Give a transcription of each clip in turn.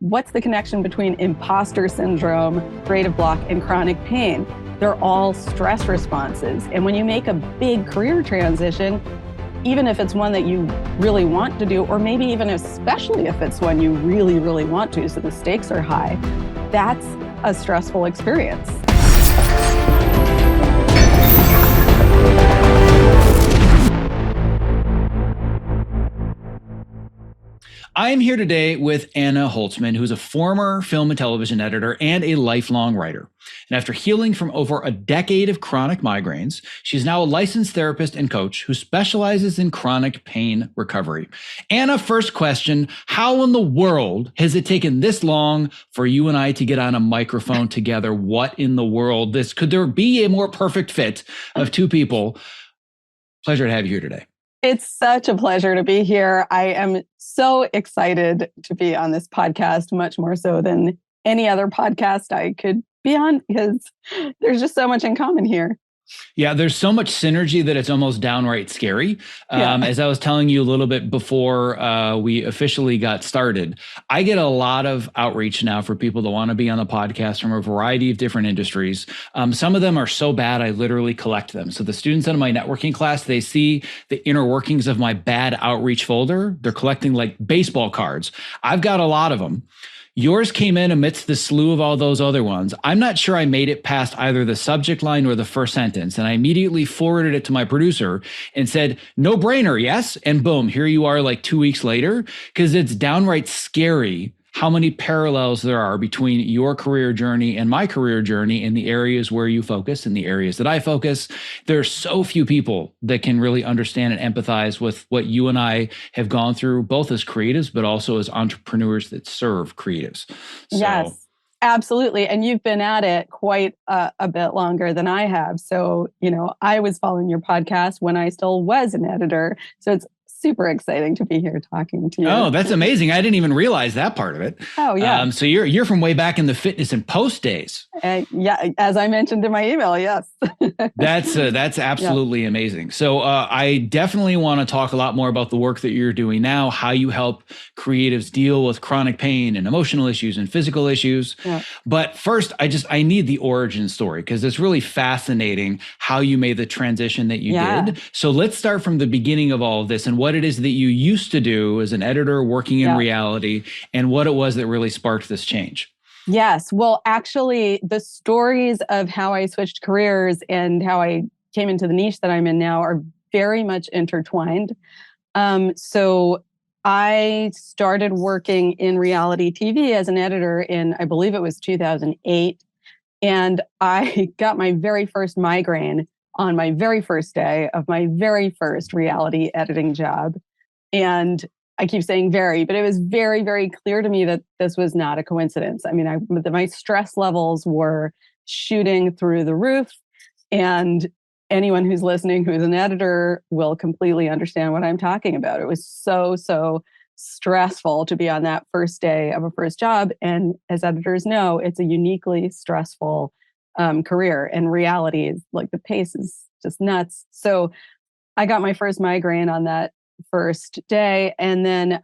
what's the connection between imposter syndrome, creative block, and chronic pain? They're all stress responses. And when you make a big career transition, even if it's one that you really want to do, or maybe even especially if it's one you really, really want to, so the stakes are high, that's a stressful experience. I am here today with Anna Holtzman, who's a former film and television editor and a lifelong writer. And after healing from over a decade of chronic migraines, she's now a licensed therapist and coach who specializes in chronic pain recovery. Anna, first question, how in the world has it taken this long for you and I to get on a microphone together? What in the world? Could there be a more perfect fit of two people? Pleasure to have you here today. It's such a pleasure to be here. I am so excited to be on this podcast, much more so than any other podcast I could be on, because there's just so much in common here. Yeah, there's so much synergy that it's almost downright scary. As I was telling you a little bit before we officially got started, I get a lot of outreach now for people that want to be on the podcast from a variety of different industries. Some of them are so bad, I literally collect them. So the students in my networking class, they see the inner workings of my bad outreach folder. They're collecting like baseball cards. I've got a lot of them. Yours came in amidst the slew of all those other ones. I'm not sure I made it past either the subject line or the first sentence. And I immediately forwarded it to my producer and said, no brainer, yes? And boom, here you are like 2 weeks later, because it's downright scary how many parallels there are between your career journey and my career journey in the areas where you focus and the areas that I focus. There are so few people that can really understand and empathize with what you and I have gone through, both as creatives, but also as entrepreneurs that serve creatives. Yes, absolutely. And you've been at it quite a bit longer than I have. So, I was following your podcast when I still was an editor. So it's super exciting to be here talking to you. Oh, that's amazing. I didn't even realize that part of it. Oh, yeah. So you're from way back in the fitness and post days. Yeah, as I mentioned in my email, yes. That's absolutely amazing. So I definitely want to talk a lot more about the work that you're doing now, how you help creatives deal with chronic pain and emotional issues and physical issues. Yeah. But first, I need the origin story, because it's really fascinating how you made the transition that you did. So let's start from the beginning of all of this and what it is that you used to do as an editor working in reality and what it was that really sparked this change. Yes. Well, actually, the stories of how I switched careers and how I came into the niche that I'm in now are very much intertwined. So I started working in reality TV as an editor in, I believe it was 2008. And I got my very first migraine on my very first day of my very first reality editing job. And I keep saying very, but it was very, very clear to me that this was not a coincidence. I mean, my stress levels were shooting through the roof. And anyone who's listening who's an editor will completely understand what I'm talking about. It was so stressful to be on that first day of a first job. And as editors know, it's a uniquely stressful career, and reality is like the pace is just nuts. So I got my first migraine on that first day. And then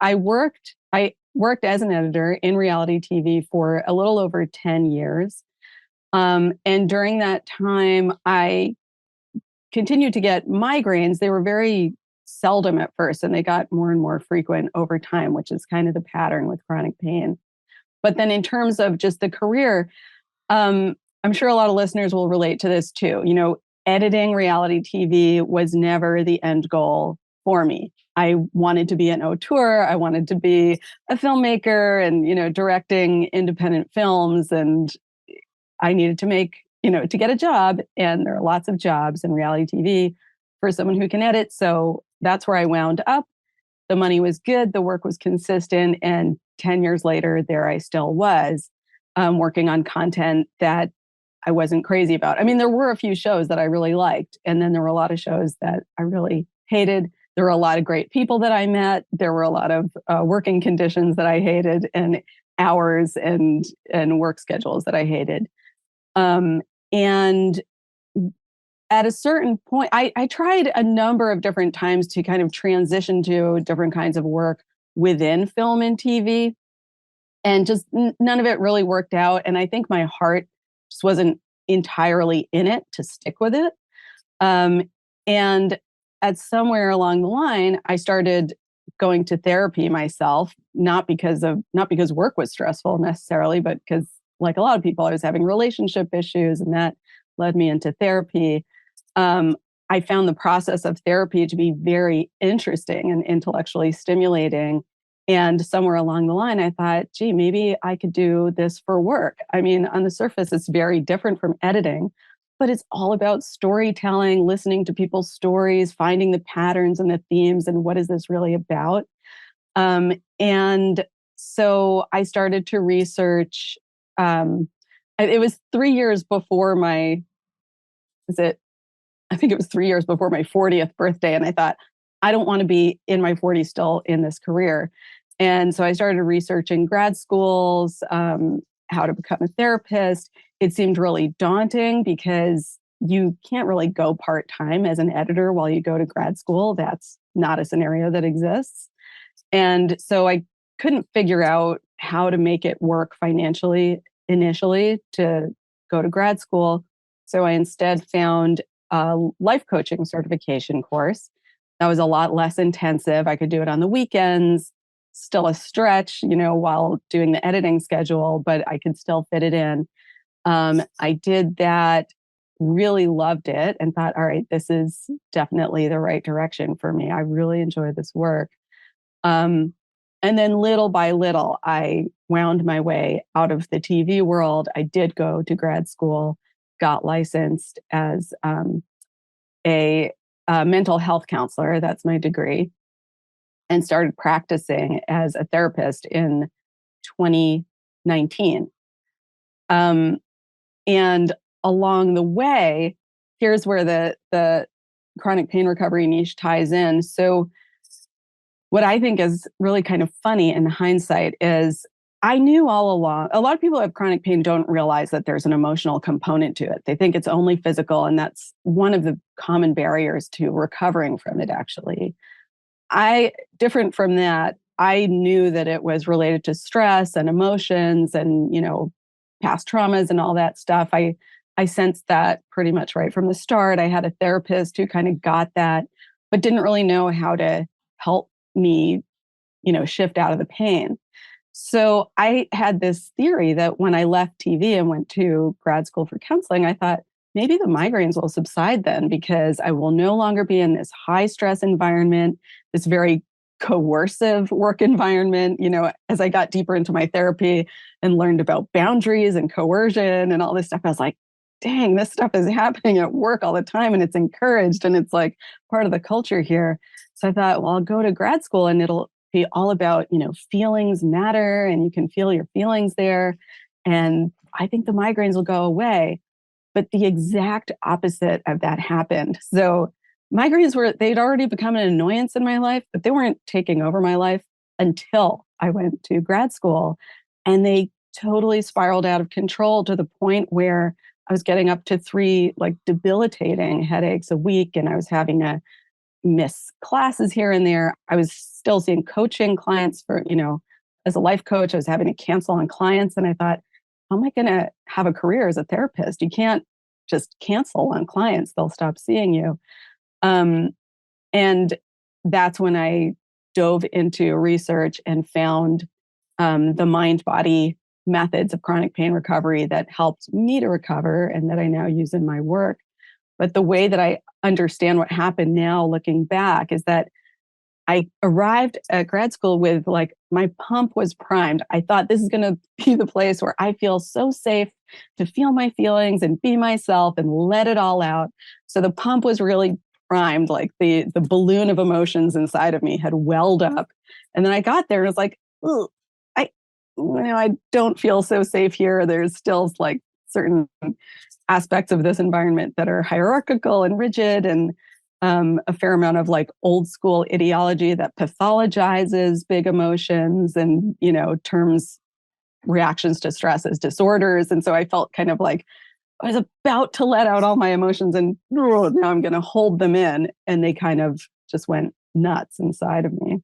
I worked as an editor in reality TV for a little over 10 years. And during that time, I continued to get migraines. They were very seldom at first, and they got more and more frequent over time, which is kind of the pattern with chronic pain. But then in terms of just the career, I'm sure a lot of listeners will relate to this too. Editing reality TV was never the end goal for me. I wanted to be an auteur. I wanted to be a filmmaker and, directing independent films. And I needed to to get a job. And there are lots of jobs in reality TV for someone who can edit. So that's where I wound up. The money was good. The work was consistent. And 10 years later, there I still was working on content that I wasn't crazy about. I mean, there were a few shows that I really liked. And then there were a lot of shows that I really hated. There were a lot of great people that I met. There were a lot of working conditions that I hated, and hours and work schedules that I hated. And at a certain point, I tried a number of different times to kind of transition to different kinds of work within film and TV. And just none of it really worked out. And I think my heart just wasn't entirely in it to stick with it. And at somewhere along the line, I started going to therapy myself, not because work was stressful necessarily, but because, like a lot of people, I was having relationship issues, and that led me into therapy. I found the process of therapy to be very interesting and intellectually stimulating. And somewhere along the line, I thought, gee, maybe I could do this for work. I mean, on the surface, it's very different from editing, but it's all about storytelling, listening to people's stories, finding the patterns and the themes, and what is this really about? And so I started to research. It was 3 years before my, I think it was 3 years before my 40th birthday. And I thought, I don't want to be in my 40s still in this career. And so I started researching grad schools, how to become a therapist. It seemed really daunting because you can't really go part-time as an editor while you go to grad school. That's not a scenario that exists. And so I couldn't figure out how to make it work financially initially to go to grad school. So I instead found a life coaching certification course that was a lot less intensive. I could do it on the weekends, still a stretch, while doing the editing schedule, but I could still fit it in. I did that, really loved it, and thought, all right, this is definitely the right direction for me. I really enjoy this work. And then little by little, I wound my way out of the TV world. I did go to grad school, got licensed as a mental health counselor. That's my degree. And started practicing as a therapist in 2019. And along the way, here's where the chronic pain recovery niche ties in. So what I think is really kind of funny in hindsight is I knew all along, a lot of people who have chronic pain don't realize that there's an emotional component to it. They think it's only physical, and that's one of the common barriers to recovering from it, actually. Different from that, I knew that it was related to stress and emotions and, past traumas and all that stuff. I sensed that pretty much right from the start. I had a therapist who kind of got that, but didn't really know how to help me, shift out of the pain. So I had this theory that when I left TV and went to grad school for counseling, I thought maybe the migraines will subside then because I will no longer be in this high stress environment, this very coercive work environment. As I got deeper into my therapy and learned about boundaries and coercion and all this stuff, I was like, dang, this stuff is happening at work all the time, and it's encouraged, and it's like part of the culture here. So I thought, well, I'll go to grad school and it'll be all about, feelings matter, and you can feel your feelings there. And I think the migraines will go away. But the exact opposite of that happened. So migraines they'd already become an annoyance in my life, but they weren't taking over my life until I went to grad school. And they totally spiraled out of control to the point where I was getting up to 3 debilitating headaches a week, and I was having to miss classes here and there. I was still seeing coaching clients for, as a life coach, I was having to cancel on clients. And I thought, how am I going to have a career as a therapist? You can't just cancel on clients. They'll stop seeing you. And that's when I dove into research and found the mind-body methods of chronic pain recovery that helped me to recover and that I now use in my work. But the way that I understand what happened now, looking back, is that I arrived at grad school with my pump was primed. I thought this is going to be the place where I feel so safe to feel my feelings and be myself and let it all out. So the pump was really primed, the balloon of emotions inside of me had welled up. And then I got there and it was like, oh, I don't feel so safe here. There's still certain aspects of this environment that are hierarchical and rigid, and a fair amount of old school ideology that pathologizes big emotions and, terms reactions to stress as disorders. And so I felt kind of I was about to let out all my emotions, and now I'm going to hold them in. And they kind of just went nuts inside of me.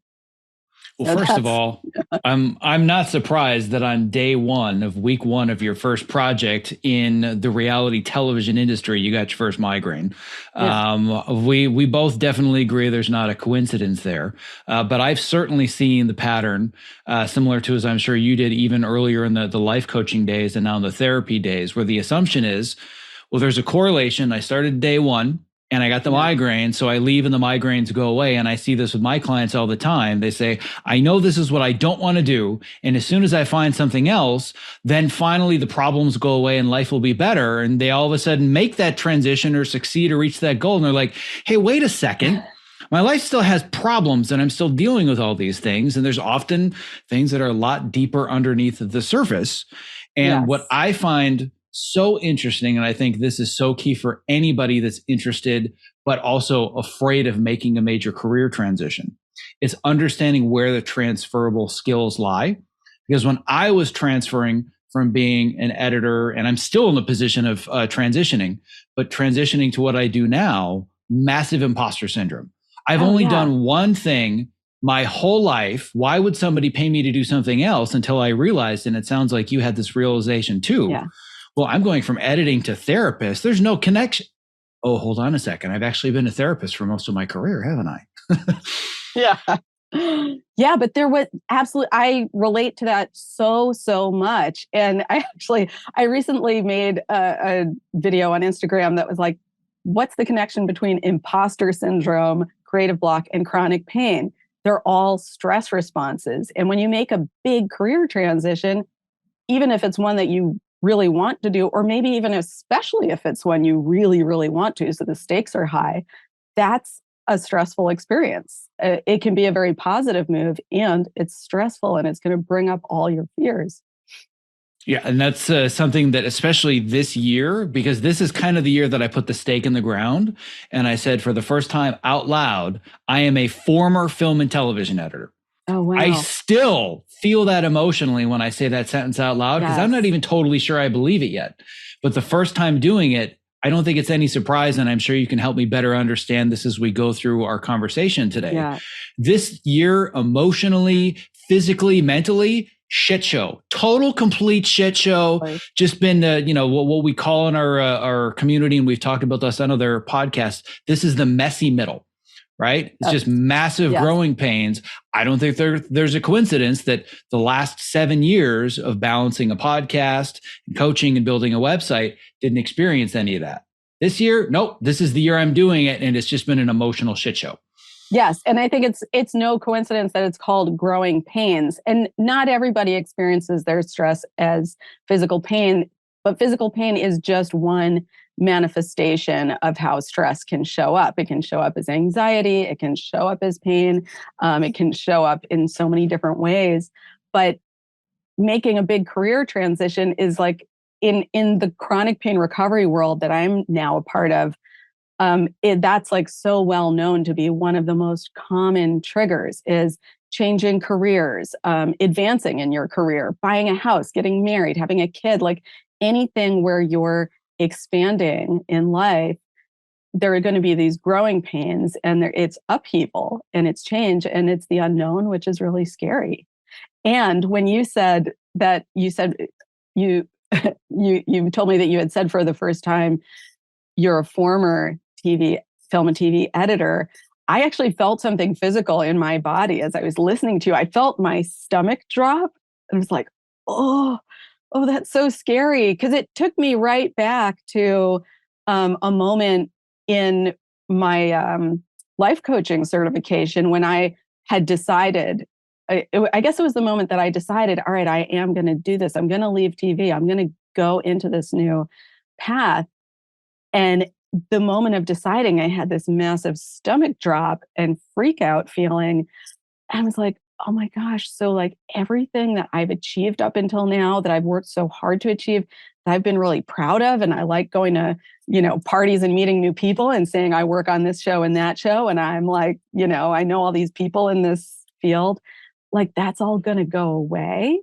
Well, So first of that's, all, I'm not surprised that on day one of week one of your first project in the reality television industry, you got your first migraine. yeah, We both definitely agree there's not a coincidence there, but I've certainly seen the pattern, similar to as I'm sure you did even earlier in the life coaching days and now in the therapy days, where the assumption is, well, there's a correlation. I started day one and I got the yeah, migraine. So I leave and the migraines go away. And I see this with my clients all the time. They say, I know this is what I don't want to do. And as soon as I find something else, then finally the problems go away and life will be better. And they all of a sudden make that transition or succeed or reach that goal. And they're like, hey, wait a second. My life still has problems and I'm still dealing with all these things. And there's often things that are a lot deeper underneath the surface. And what yes, I find so interesting, and I think this is so key for anybody that's interested, but also afraid of making a major career transition, is understanding where the transferable skills lie. Because when I was transferring from being an editor, and I'm still in the position of transitioning, but transitioning to what I do now, massive imposter syndrome. I've oh only yeah, done one thing my whole life. Why would somebody pay me to do something else? Until I realized, and it sounds like you had this realization too. yeah, Well, I'm going from editing to therapist. There's no connection. Oh, hold on a second. I've actually been a therapist for most of my career, haven't I? yeah. Yeah, but there was absolutely, I relate to that so much. And I recently made a video on Instagram that was like, what's the connection between imposter syndrome, creative block, and chronic pain? They're all stress responses. And when you make a big career transition, even if it's one that you really want to do, or maybe even especially if it's one you really want to, so the stakes are high, that's a stressful experience. It can be a very positive move, and it's stressful, and it's going to bring up all your fears. Yeah, and that's something that, especially this year, because this is kind of the year that I put the stake in the ground. And I said, for the first time out loud, I am a former film and television editor. Oh, I wow. still feel that emotionally when I say that sentence out loud, because I'm not Yes. even totally sure I believe it yet. But the first time doing it, I don't think it's any surprise. And I'm sure you can help me better understand this as we go through our conversation today. Yeah. This year, emotionally, physically, mentally, shit show, total complete shit show. Like, Just been, what we call in our community, and we've talked about this on other podcasts. This is the messy middle, right? It's just massive yes. growing pains. I don't think there's a coincidence that the last 7 years of balancing a podcast and coaching and building a website didn't experience any of that. This year, nope, this is the year I'm doing it. And it's just been an emotional shit show. Yes, and I think it's no coincidence that it's called growing pains. And not everybody experiences their stress as physical pain, but physical pain is just one manifestation of how stress can show up. It can show up as anxiety, it can show up as pain, it can show up in so many different ways. But making a big career transition is like in the chronic pain recovery world that I'm now a part of. That's like so well known to be one of the most common triggers is changing careers, advancing in your career, buying a house, getting married, having a kid, like anything where you're expanding in life. There are going to be these growing pains, and it's upheaval and it's change and it's the unknown, which is really scary. And when you said you you told me that you had said for the first time you're a former film and TV editor. I actually felt something physical in my body as I was listening to you. I felt my stomach drop. And I was like, oh, that's so scary. Because it took me right back to a moment in my life coaching certification when I had decided, I guess it was the moment that I decided, all right, I am going to do this. I'm going to leave TV. I'm going to go into this new path. And the moment of deciding, I had this massive stomach drop and freak out feeling. I was like, oh my gosh. So like everything that I've achieved up until now that I've worked so hard to achieve, that I've been really proud of. And I like going to, parties and meeting new people and saying I work on this show and that show. And I'm like, I know all these people in this field, like that's all going to go away.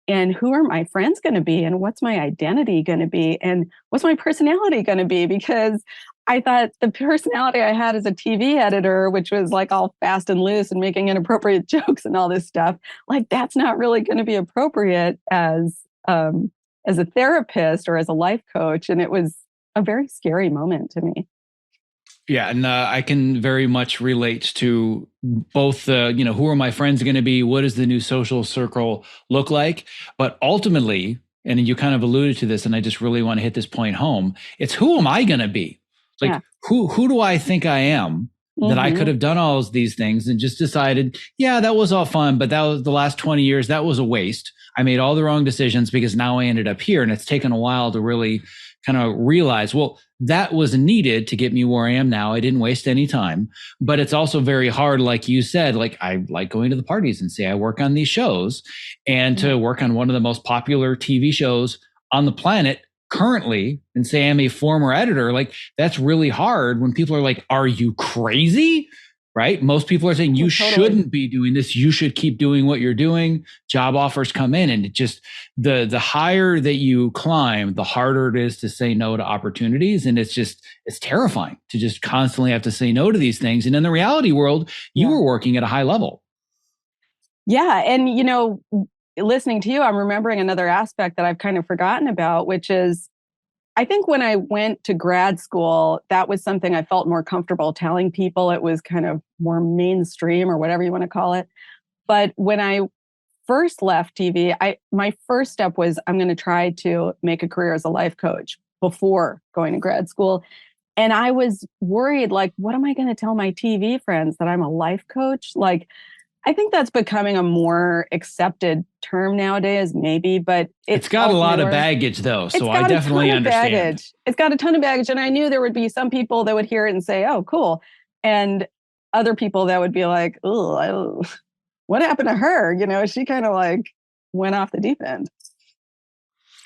And who are my friends going to be? And what's my identity going to be? And what's my personality going to be? Because I thought the personality I had as a TV editor, which was like all fast and loose and making inappropriate jokes and all this stuff, like that's not really going to be appropriate as a therapist or as a life coach. And it was a very scary moment to me. Yeah, and I can very much relate to both who are my friends going to be? What does the new social circle look like? But ultimately, and you kind of alluded to this, and I just really want to hit this point home, it's who am I going to be? Like, Yeah. who do I think I am that I could have done all these things and just decided, yeah, that was all fun, but that was the last 20 years, that was a waste. I made all the wrong decisions because now I ended up here. And it's taken a while to really kind of realize, well, that was needed to get me where I am now. I didn't waste any time, but it's also very hard. Like you said, like I like going to the parties and say I work on these shows, and to work on one of the most popular TV shows on the planet currently and say I'm a former editor, like that's really hard when people are like, are you crazy? Right? Most people are saying you shouldn't be doing this. You should keep doing what you're doing. Job offers come in, and it just the higher that you climb, the harder it is to say no to opportunities. And it's terrifying to just constantly have to say no to these things. And in the reality world, you were working at a high level. Yeah. And, listening to you, I'm remembering another aspect that I've kind of forgotten about, which is I think when I went to grad school, that was something I felt more comfortable telling people. It was kind of more mainstream or whatever you want to call it. But when I first left TV, my first step was I'm going to try to make a career as a life coach before going to grad school. And I was worried, like, what am I going to tell my TV friends, that I'm a life coach? Like, I think that's becoming a more accepted term nowadays, maybe, but it's got a lot of baggage, though. So I definitely understand. Baggage. It's got a ton of baggage. And I knew there would be some people that would hear it and say, oh, cool. And other people that would be like, oh, what happened to her? She kind of like went off the deep end.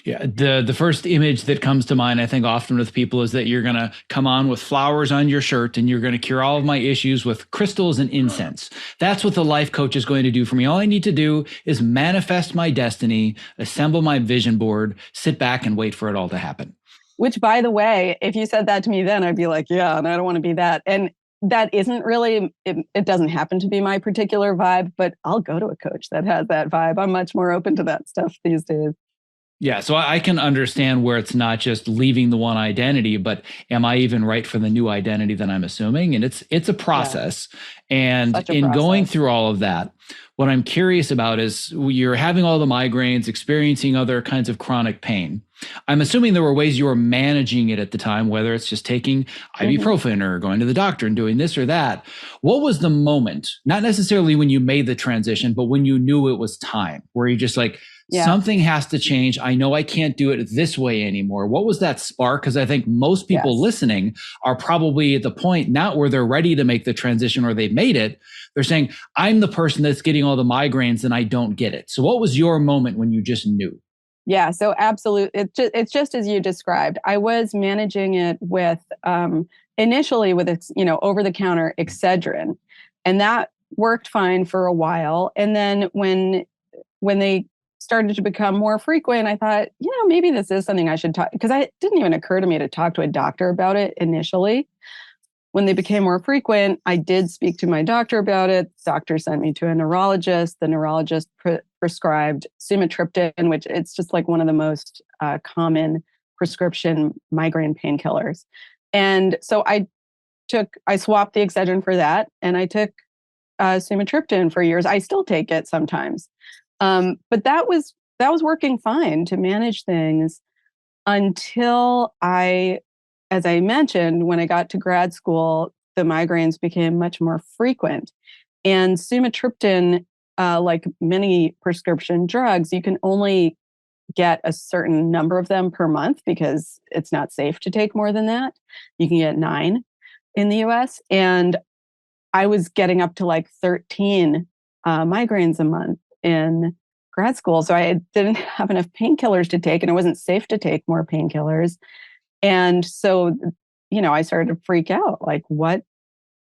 Yeah, the first image that comes to mind, I think, often with people is that you're going to come on with flowers on your shirt and you're going to cure all of my issues with crystals and incense. That's what the life coach is going to do for me. All I need to do is manifest my destiny, assemble my vision board, sit back and wait for it all to happen. Which, by the way, if you said that to me then, I'd be like, yeah, and I don't want to be that. And that isn't really, it doesn't happen to be my particular vibe, but I'll go to a coach that has that vibe. I'm much more open to that stuff these days. Yeah, so I can understand where it's not just leaving the one identity, but am I even right for the new identity that I'm assuming? And it's a process. Yeah. And in going through all of that, what I'm curious about is you're having all the migraines, experiencing other kinds of chronic pain. I'm assuming there were ways you were managing it at the time, whether it's just taking ibuprofen or going to the doctor and doing this or that. What was the moment, not necessarily when you made the transition, but when you knew it was time, where you just like, something has to change. I know I can't do it this way anymore. What was that spark? Because I think most people listening are probably at the point not where they're ready to make the transition or they've made it. They're saying, I'm the person that's getting all the migraines and I don't get it. So what was your moment when you just knew? Yeah, so absolutely. It's just as you described. I was managing it with initially with over-the-counter Excedrin, and that worked fine for a while. And then when they started to become more frequent, I thought, maybe this is something I should talk, because it didn't even occur to me to talk to a doctor about it initially. When they became more frequent, I did speak to my doctor about it. The doctor sent me to a neurologist. The neurologist prescribed sumatriptan, which it's just like one of the most common prescription migraine painkillers. And so I swapped the Excedrin for that, and I took sumatriptan for years. I still take it sometimes. But that was working fine to manage things until as I mentioned, when I got to grad school, the migraines became much more frequent. And sumatriptan, like many prescription drugs, you can only get a certain number of them per month because it's not safe to take more than that. You can get 9 in the US. And I was getting up to like 13 migraines a month in grad school. So I didn't have enough painkillers to take, and it wasn't safe to take more painkillers. And so, I started to freak out, like, what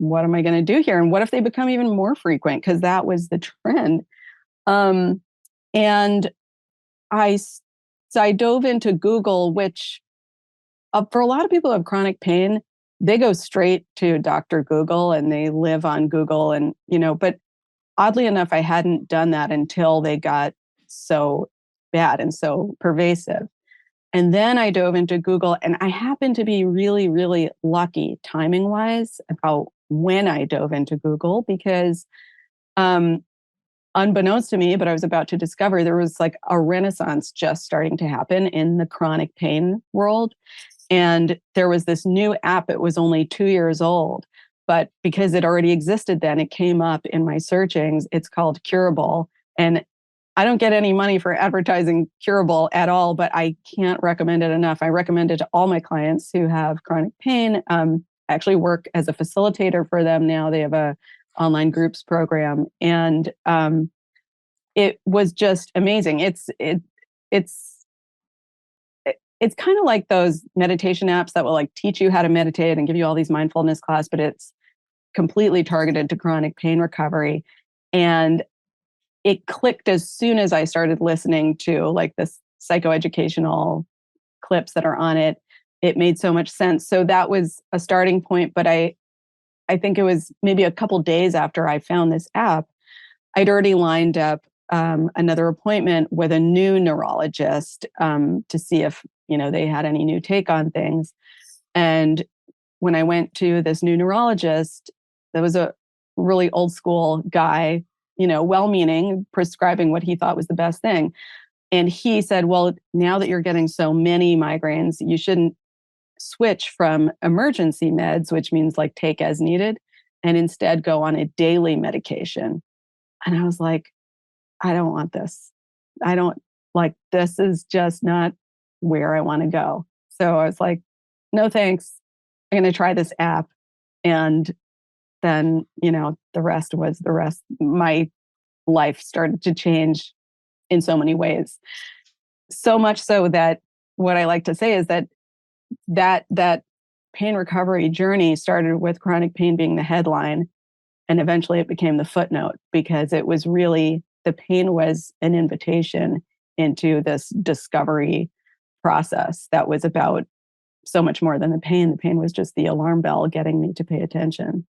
am I going to do here? And what if they become even more frequent? Because that was the trend. And I, so I dove into Google, which for a lot of people who have chronic pain, they go straight to Dr. Google and they live on Google and, but oddly enough, I hadn't done that until they got so bad and so pervasive. And then I dove into Google and I happened to be really, really lucky timing wise about when I dove into Google because unbeknownst to me, but I was about to discover there was like a renaissance just starting to happen in the chronic pain world. And there was this new app. It was only 2 years old, but because it already existed then, it came up in my searchings. It's called Curable. And I don't get any money for advertising Curable at all, but I can't recommend it enough. I recommend it to all my clients who have chronic pain. I actually work as a facilitator for them now. They have a online groups program, and it was just amazing. It's kind of like those meditation apps that will like teach you how to meditate and give you all these mindfulness class, but it's completely targeted to chronic pain recovery. And it clicked as soon as I started listening to like this psychoeducational clips that are on it. It made so much sense. So that was a starting point. But I think it was maybe a couple days after I found this app, I'd already lined up another appointment with a new neurologist to see if they had any new take on things. And when I went to this new neurologist, there was a really old school guy, well-meaning, prescribing what he thought was the best thing. And he said, well, now that you're getting so many migraines, you shouldn't switch from emergency meds, which means like take as needed, and instead go on a daily medication. And I was like, I don't want this. This is just not where I want to go. So I was like, no, thanks. I'm going to try this app. And then, the rest was the rest. My life started to change in so many ways. So much so that what I like to say is that pain recovery journey started with chronic pain being the headline. And eventually it became the footnote because it was really, the pain was an invitation into this discovery process that was about so much more than the pain. The pain was just the alarm bell getting me to pay attention.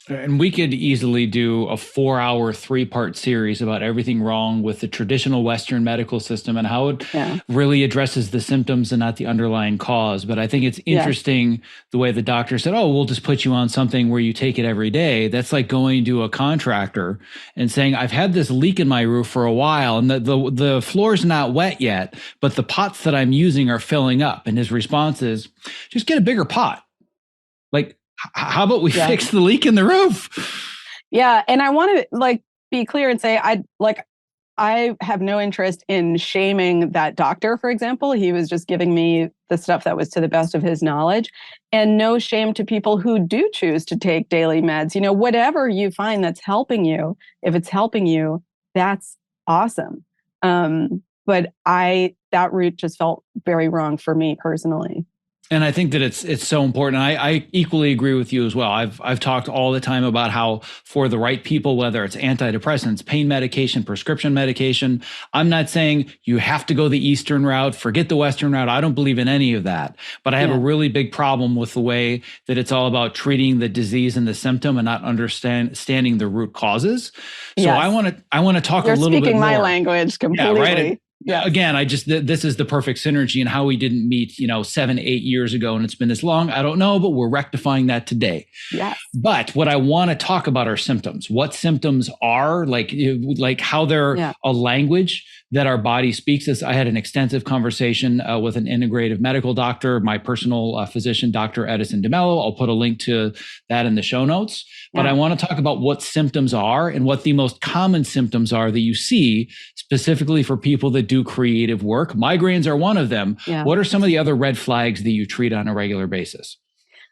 And we could easily do a 4-hour, 3-part series about everything wrong with the traditional Western medical system and how it really addresses the symptoms and not the underlying cause. But I think it's interesting the way the doctor said, oh, we'll just put you on something where you take it every day. That's like going to a contractor and saying, I've had this leak in my roof for a while and the floor's not wet yet, but the pots that I'm using are filling up. And his response is, just get a bigger pot. Like, how about we fix the leak in the roof? Yeah. And I want to be clear and say, I have no interest in shaming that doctor, for example. He was just giving me the stuff that was to the best of his knowledge, and no shame to people who do choose to take daily meds. Whatever you find that's helping you, if it's helping you, that's awesome. But that route just felt very wrong for me personally. And I think that it's so important. I equally agree with you as well. I've talked all the time about how for the right people, whether it's antidepressants, pain medication, prescription medication, I'm not saying you have to go the Eastern route, forget the Western route. I don't believe in any of that. But I have a really big problem with the way that it's all about treating the disease and the symptom and not understanding the root causes. So I want to talk a little bit more. You're speaking my language completely. Yeah, right. Yeah. Again, this is the perfect synergy and how we didn't meet, 7-8 years ago, and it's been this long. I don't know, but we're rectifying that today. Yes. But what I want to talk about are symptoms. What symptoms are like how they're a language that our body speaks. I had an extensive conversation with an integrative medical doctor, my personal physician, Dr. Edison DeMello. I'll put a link to that in the show notes. But I want to talk about what symptoms are and what the most common symptoms are that you see specifically for people that do creative work. Migraines are one of them. Yeah. What are some of the other red flags that you treat on a regular basis?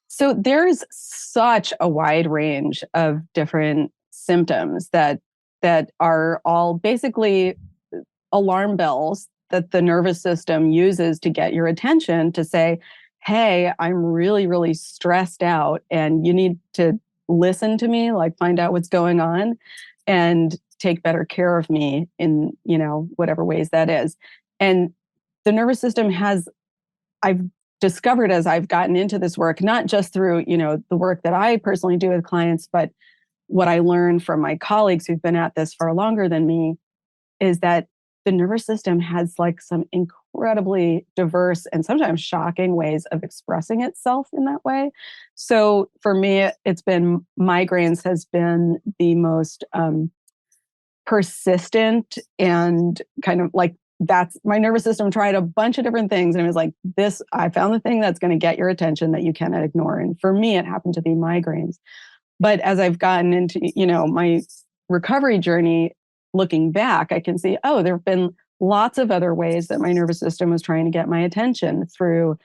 So there's such a wide range of different symptoms that are all basically alarm bells that the nervous system uses to get your attention to say, hey, I'm really, really stressed out and you need to listen to me, find out what's going on and take better care of me in, whatever ways that is. And the nervous system I've discovered as I've gotten into this work, not just through, the work that I personally do with clients, but what I learned from my colleagues who've been at this far longer than me, is that the nervous system has like some incredibly diverse and sometimes shocking ways of expressing itself in that way. So for me, it's been migraines has been the most persistent, and kind of like, that's my nervous system tried a bunch of different things, and it was like, this, I found the thing that's going to get your attention that you cannot ignore. And for me, it happened to be migraines. But as I've gotten into, my recovery journey, looking back, I can see, there have been lots of other ways that my nervous system was trying to get my attention, through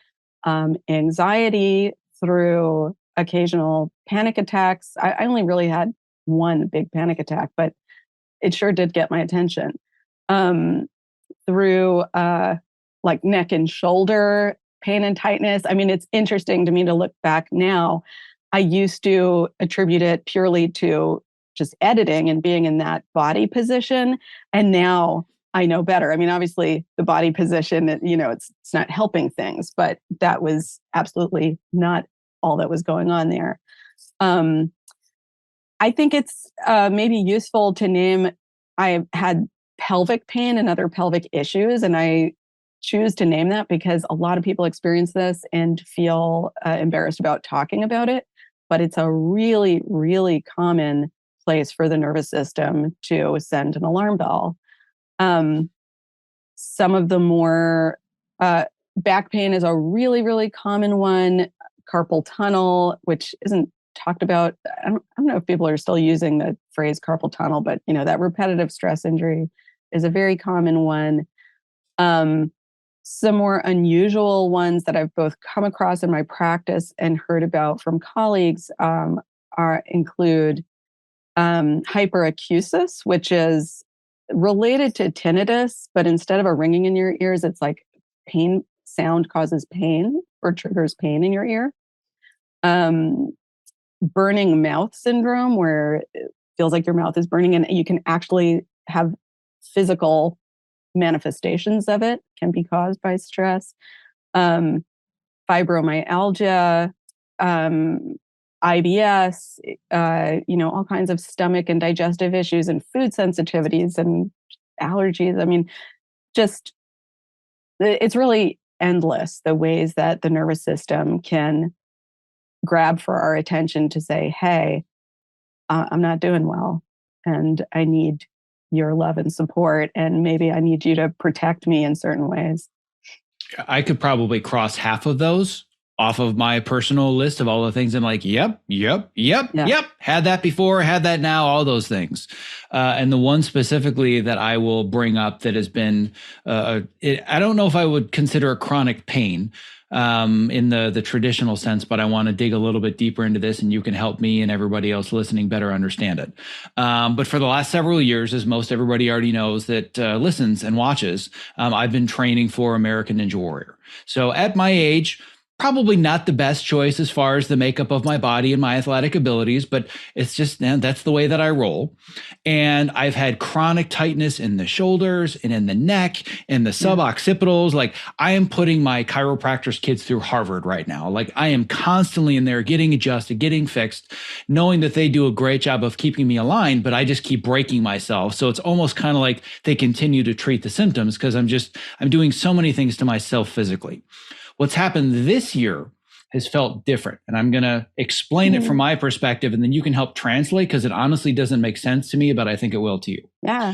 anxiety, through occasional panic attacks. I only really had one big panic attack, but it sure did get my attention. Through like neck and shoulder pain and tightness. I mean, it's interesting to me to look back now. I used to attribute it purely to just editing and being in that body position. And now I know better. I mean, obviously the body position, it's not helping things, but that was absolutely not all that was going on there. I think it's maybe useful to name, I had pelvic pain and other pelvic issues, and I choose to name that because a lot of people experience this and feel embarrassed about talking about it. But it's a really, really common place for the nervous system to send an alarm bell. Some of the more back pain is a really, really common one. Carpal tunnel, which isn't talked about. I don't know if people are still using the phrase carpal tunnel, but that repetitive stress injury is a very common one. Some more unusual ones that I've both come across in my practice and heard about from colleagues include hyperacusis, which is related to tinnitus, but instead of a ringing in your ears, it's like sound causes pain or triggers pain in your ear. Burning mouth syndrome, where it feels like your mouth is burning, and you can actually have physical manifestations of it, can be caused by stress. Fibromyalgia, IBS, all kinds of stomach and digestive issues, and food sensitivities and allergies. I mean, just, it's really endless, the ways that the nervous system can grab for our attention to say, hey, I'm not doing well, and I need your love and support, and maybe I need you to protect me in certain ways. I could probably cross half of those off of my personal list of all the things I'm like, yep. Had that before, had that now, all those things. And the one specifically that I will bring up that has been, I don't know if I would consider a chronic pain in the traditional sense, but I want to dig a little bit deeper into this, and you can help me and everybody else listening better understand it. But for the last several years, as most everybody already knows that listens and watches, I've been training for American Ninja Warrior. So at my age, probably not the best choice as far as the makeup of my body and my athletic abilities, but it's just, that's the way that I roll. And I've had chronic tightness in the shoulders and in the neck and the suboccipitals. Like, I am putting my chiropractor's kids through Harvard right now. Like, I am constantly in there getting adjusted, getting fixed, knowing that they do a great job of keeping me aligned, but I just keep breaking myself. So it's almost kind of like they continue to treat the symptoms because I'm doing so many things to myself physically. What's happened this year has felt different, and I'm going to explain it from my perspective, and then you can help translate, because it honestly doesn't make sense to me, but I think it will to you. Yeah.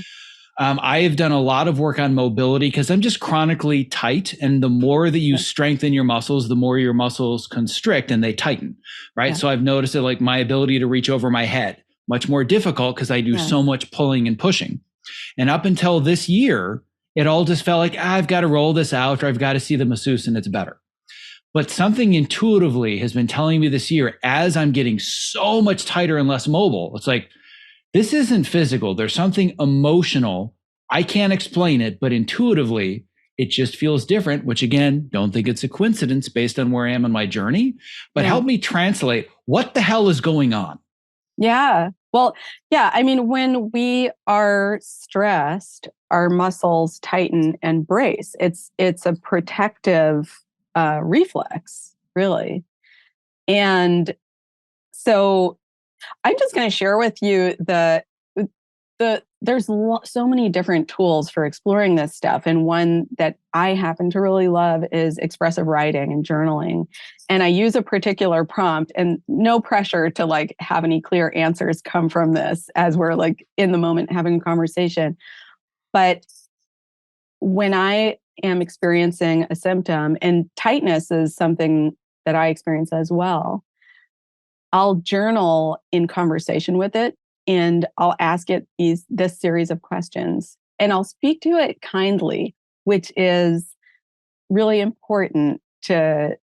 I have done a lot of work on mobility because I'm just chronically tight, and the more that you strengthen your muscles, the more your muscles constrict and they tighten, right? So I've noticed that, like, my ability to reach over my head, much more difficult because I do so much pulling and pushing. And up until this year, it all just felt like, I've got to roll this out, or I've got to see the masseuse and it's better. But something intuitively has been telling me this year, as I'm getting so much tighter and less mobile, it's like, this isn't physical. There's something emotional. I can't explain it, but intuitively, it just feels different, which, again, don't think it's a coincidence based on where I am on my journey, but help me translate what the hell is going on. Yeah. Well, yeah. I mean, when we are stressed, our muscles tighten and brace. It's a protective reflex, really. And so I'm just going to share with you there's so many different tools for exploring this stuff. And one that I happen to really love is expressive writing and journaling. And I use a particular prompt, and no pressure to like have any clear answers come from this as we're like in the moment having a conversation. But when I am experiencing a symptom, and tightness is something that I experience as well, I'll journal in conversation with it, and I'll ask it this series of questions, and I'll speak to it kindly, which is really important to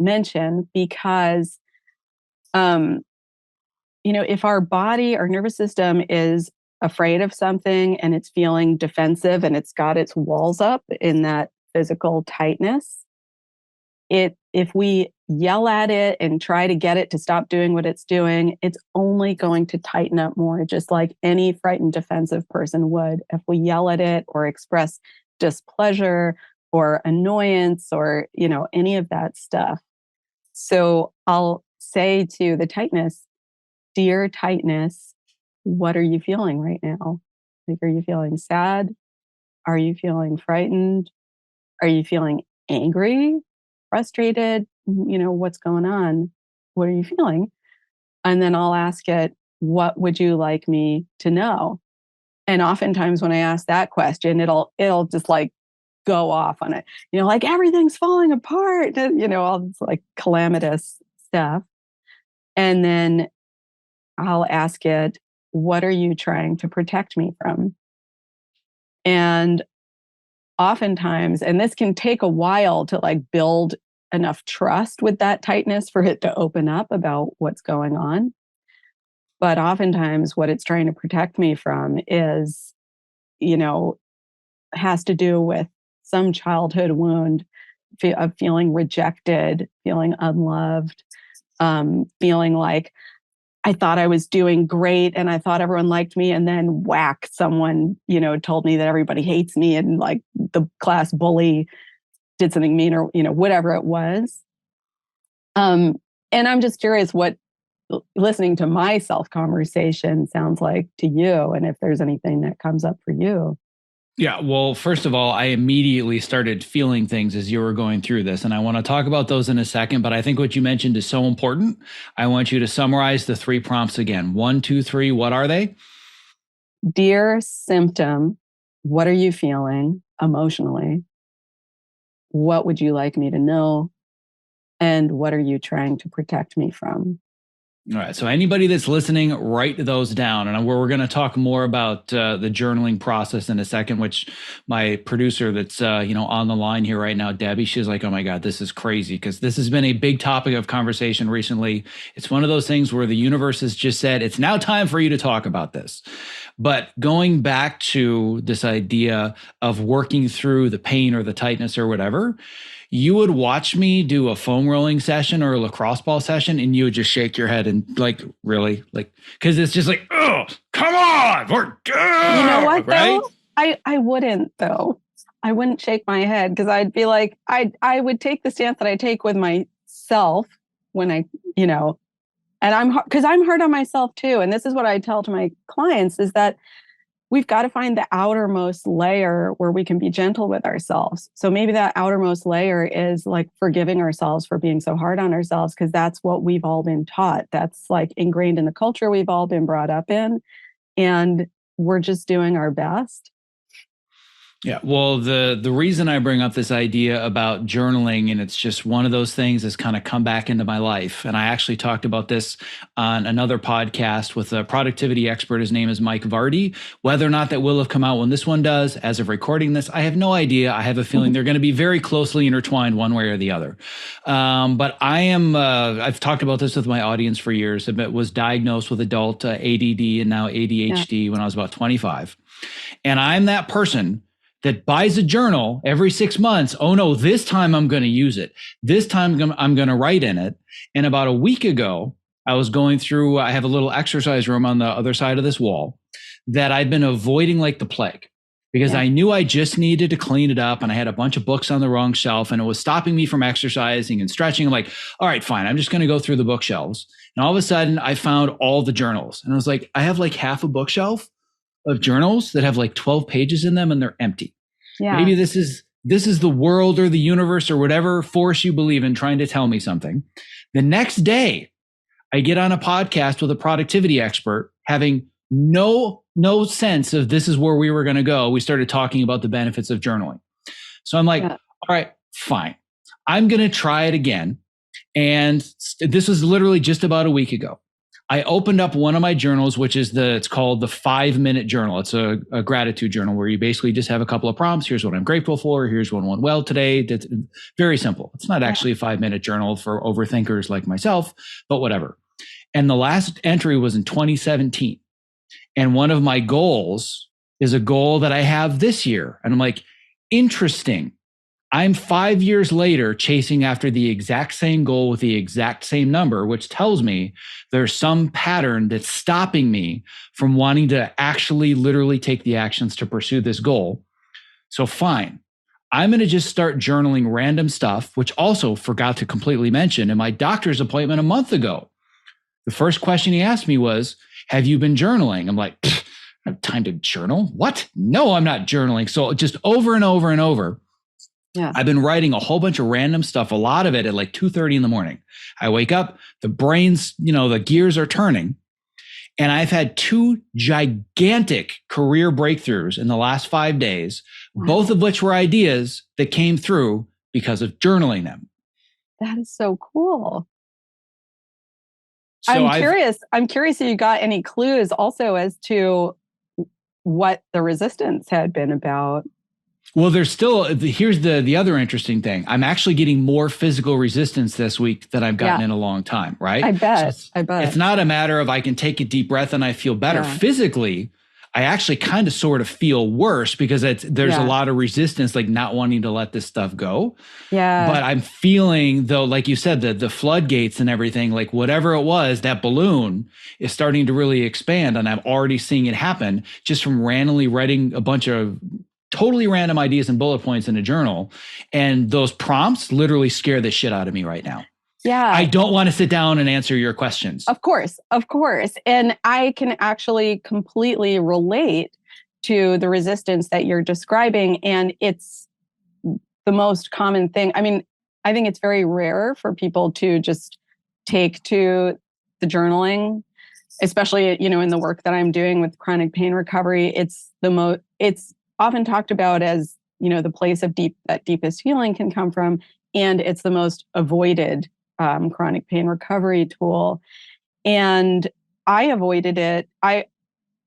mention because, if our body, our nervous system is afraid of something and it's feeling defensive and it's got its walls up in that physical tightness, if we yell at it and try to get it to stop doing what it's doing, it's only going to tighten up more, just like any frightened defensive person would. If we yell at it or express displeasure or annoyance or, any of that stuff. So I'll say to the tightness, dear tightness, what are you feeling right now? Like, are you feeling sad? Are you feeling frightened? Are you feeling angry? Frustrated? What's going on? What are you feeling? And then I'll ask it, what would you like me to know? And oftentimes when I ask that question, it'll just like go off on it, like everything's falling apart, all this like calamitous stuff. And then I'll ask it, what are you trying to protect me from? And oftentimes, and this can take a while to like build enough trust with that tightness for it to open up about what's going on. But oftentimes what it's trying to protect me from is, has to do with some childhood wound of feeling rejected, feeling unloved, feeling like I thought I was doing great and I thought everyone liked me. And then whack, someone, told me that everybody hates me and like the class bully did something mean or, whatever it was. And I'm just curious what listening to my self conversation sounds like to you, and if there's anything that comes up for you. Yeah, well, first of all, I immediately started feeling things as you were going through this, and I want to talk about those in a second, but I think what you mentioned is so important. I want you to summarize the 3 prompts again. 1, 2, 3, what are they? Dear symptom, what are you feeling emotionally? What would you like me to know? And what are you trying to protect me from? All right. So anybody that's listening, write those down. And we're going to talk more about the journaling process in a second, which my producer that's, on the line here right now, Debbie, she's like, oh my God, this is crazy. Because this has been a big topic of conversation recently. It's one of those things where the universe has just said, it's now time for you to talk about this. But going back to this idea of working through the pain or the tightness or whatever, you would watch me do a foam rolling session or a lacrosse ball session and you would just shake your head and like, really? Like, because it's just like, oh, come on. You know what, right? Though? I wouldn't, though. I wouldn't shake my head because I'd be like, I would take the stance that I take with myself when I, and because I'm hard on myself too. And this is what I tell to my clients is that we've got to find the outermost layer where we can be gentle with ourselves. So maybe that outermost layer is like forgiving ourselves for being so hard on ourselves, because that's what we've all been taught. That's like ingrained in the culture we've all been brought up in. And we're just doing our best. Yeah, well, the reason I bring up this idea about journaling, and it's just one of those things that's kind of come back into my life. And I actually talked about this on another podcast with a productivity expert. His name is Mike Vardy. Whether or not that will have come out when this one does, as of recording this, I have no idea. I have a feeling they're going to be very closely intertwined one way or the other. But I am, I've talked about this with my audience for years. I was diagnosed with adult ADD and now ADHD when I was about 25. And I'm that person that buys a journal every 6 months. Oh no, this time I'm going to use it. This time I'm going to write in it. And about a week ago, I was going through, I have a little exercise room on the other side of this wall that I've been avoiding like the plague. because I knew I just needed to clean it up, and I had a bunch of books on the wrong shelf and it was stopping me from exercising and stretching. I'm like, all right, fine. I'm just going to go through the bookshelves. And all of a sudden I found all the journals, and I was like, I have like half a bookshelf of journals that have like 12 pages in them and they're empty. Yeah. Maybe this is the world or the universe or whatever force you believe in trying to tell me something. The next day, I get on a podcast with a productivity expert, having no sense of this is where we were going to go. We started talking about the benefits of journaling. So I'm like, all right, fine. I'm going to try it again. And this was literally just about a week ago. I opened up one of my journals, which is it's called the 5-minute journal. It's a gratitude journal where you basically just have a couple of prompts. Here's what I'm grateful for. Here's what went well today. That's very simple. It's not actually a 5-minute journal for overthinkers like myself, but whatever. And the last entry was in 2017. And one of my goals is a goal that I have this year. And I'm like, interesting. I'm 5 years later chasing after the exact same goal with the exact same number, which tells me there's some pattern that's stopping me from wanting to actually literally take the actions to pursue this goal. So fine, I'm going to just start journaling random stuff, which also forgot to completely mention in my doctor's appointment a month ago. The first question he asked me was, have you been journaling? I'm like, I don't have time to journal. What? No, I'm not journaling. So just over and over and over. Yeah. I've been writing a whole bunch of random stuff, a lot of it at like 2:30 in the morning. I wake up, the brain's, the gears are turning. And I've had 2 gigantic career breakthroughs in the last 5 days, both of which were ideas that came through because of journaling them. That is so cool. So I'm curious if you got any clues also as to what the resistance had been about. Well, here's the other interesting thing. I'm actually getting more physical resistance this week than I've gotten in a long time, right? I bet. It's not a matter of I can take a deep breath and I feel better. Yeah. Physically, I actually kind of sort of feel worse because there's a lot of resistance, like not wanting to let this stuff go. Yeah. But I'm feeling, though, like you said, the floodgates and everything, like whatever it was, that balloon is starting to really expand. And I'm already seeing it happen just from randomly writing a bunch of totally random ideas and bullet points in a journal. And those prompts literally scare the shit out of me right now. Yeah. I don't want to sit down and answer your questions. Of course. And I can actually completely relate to the resistance that you're describing. And it's the most common thing. I mean, I think it's very rare for people to just take to the journaling, especially, in the work that I'm doing with chronic pain recovery. It's often talked about as, the place of that deepest healing can come from. And it's the most avoided chronic pain recovery tool. And I avoided it. I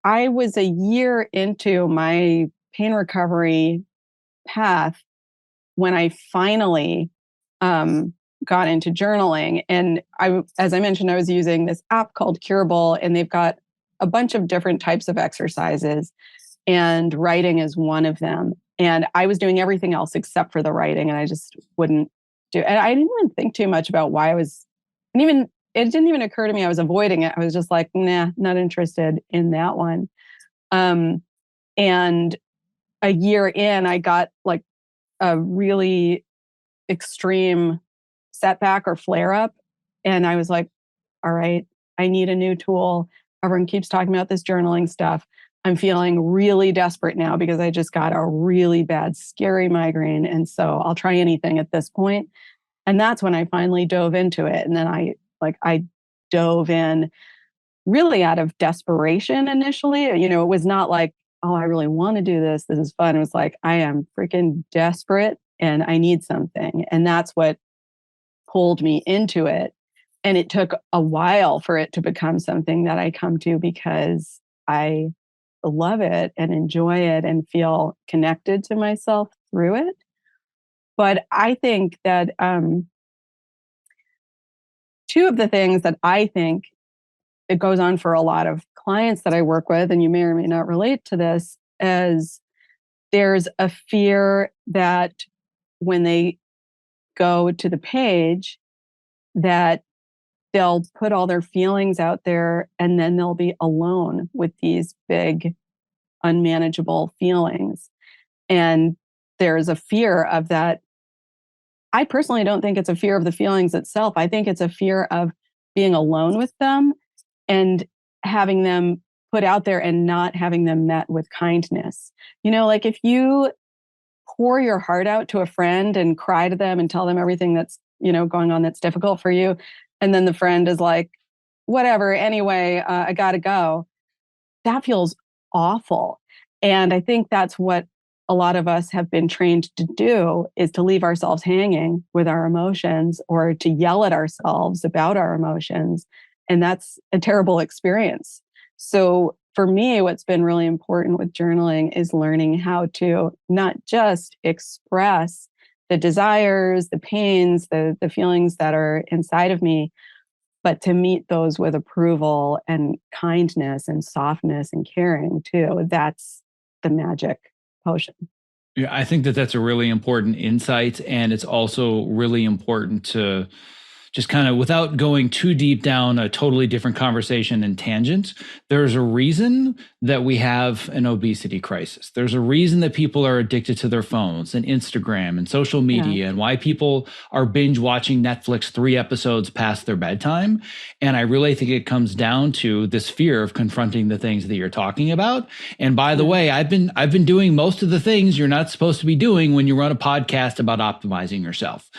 was a year into my pain recovery path when I finally got into journaling. And as I mentioned, I was using this app called Curable, and they've got a bunch of different types of exercises, and writing is one of them. And I was doing everything else except for the writing, and I just wouldn't do it. And I didn't even think too much about why it didn't even occur to me I was avoiding it. I was just like, nah, not interested in that one. And a year in, I got like a really extreme setback or flare up. And I was like, all right, I need a new tool. Everyone keeps talking about this journaling stuff. I'm feeling really desperate now because I just got a really bad, scary migraine. And so I'll try anything at this point. And that's when I finally dove into it. And then I dove in really out of desperation initially. It was not like, oh, I really want to do this. This is fun. It was like, I am freaking desperate and I need something. And that's what pulled me into it. And it took a while for it to become something that I come to because I love it and enjoy it and feel connected to myself through it. But I think that two of the things that I think it goes on for a lot of clients that I work with, and you may or may not relate to this, is there's a fear that when they go to the page that they'll put all their feelings out there and then they'll be alone with these big unmanageable feelings. And there's a fear of that. I personally don't think it's a fear of the feelings itself. I think it's a fear of being alone with them and having them put out there and not having them met with kindness. Like if you pour your heart out to a friend and cry to them and tell them everything that's, going on that's difficult for you, and then the friend is like, whatever, anyway, I gotta go. That feels awful. And I think that's what a lot of us have been trained to do, is to leave ourselves hanging with our emotions or to yell at ourselves about our emotions. And that's a terrible experience. So for me, what's been really important with journaling is learning how to not just express the desires, the pains, the feelings that are inside of me, but to meet those with approval and kindness and softness and caring too. That's the magic potion. Yeah, I think that that's a really important insight. And it's also really important to just kind of, without going too deep down a totally different conversation and tangent, there's a reason that we have an obesity crisis. There's a reason that people are addicted to their phones and Instagram and social media, and why people are binge watching Netflix 3 episodes past their bedtime. And I really think it comes down to this fear of confronting the things that you're talking about. And by the way, I've been doing most of the things you're not supposed to be doing when you run a podcast about optimizing yourself,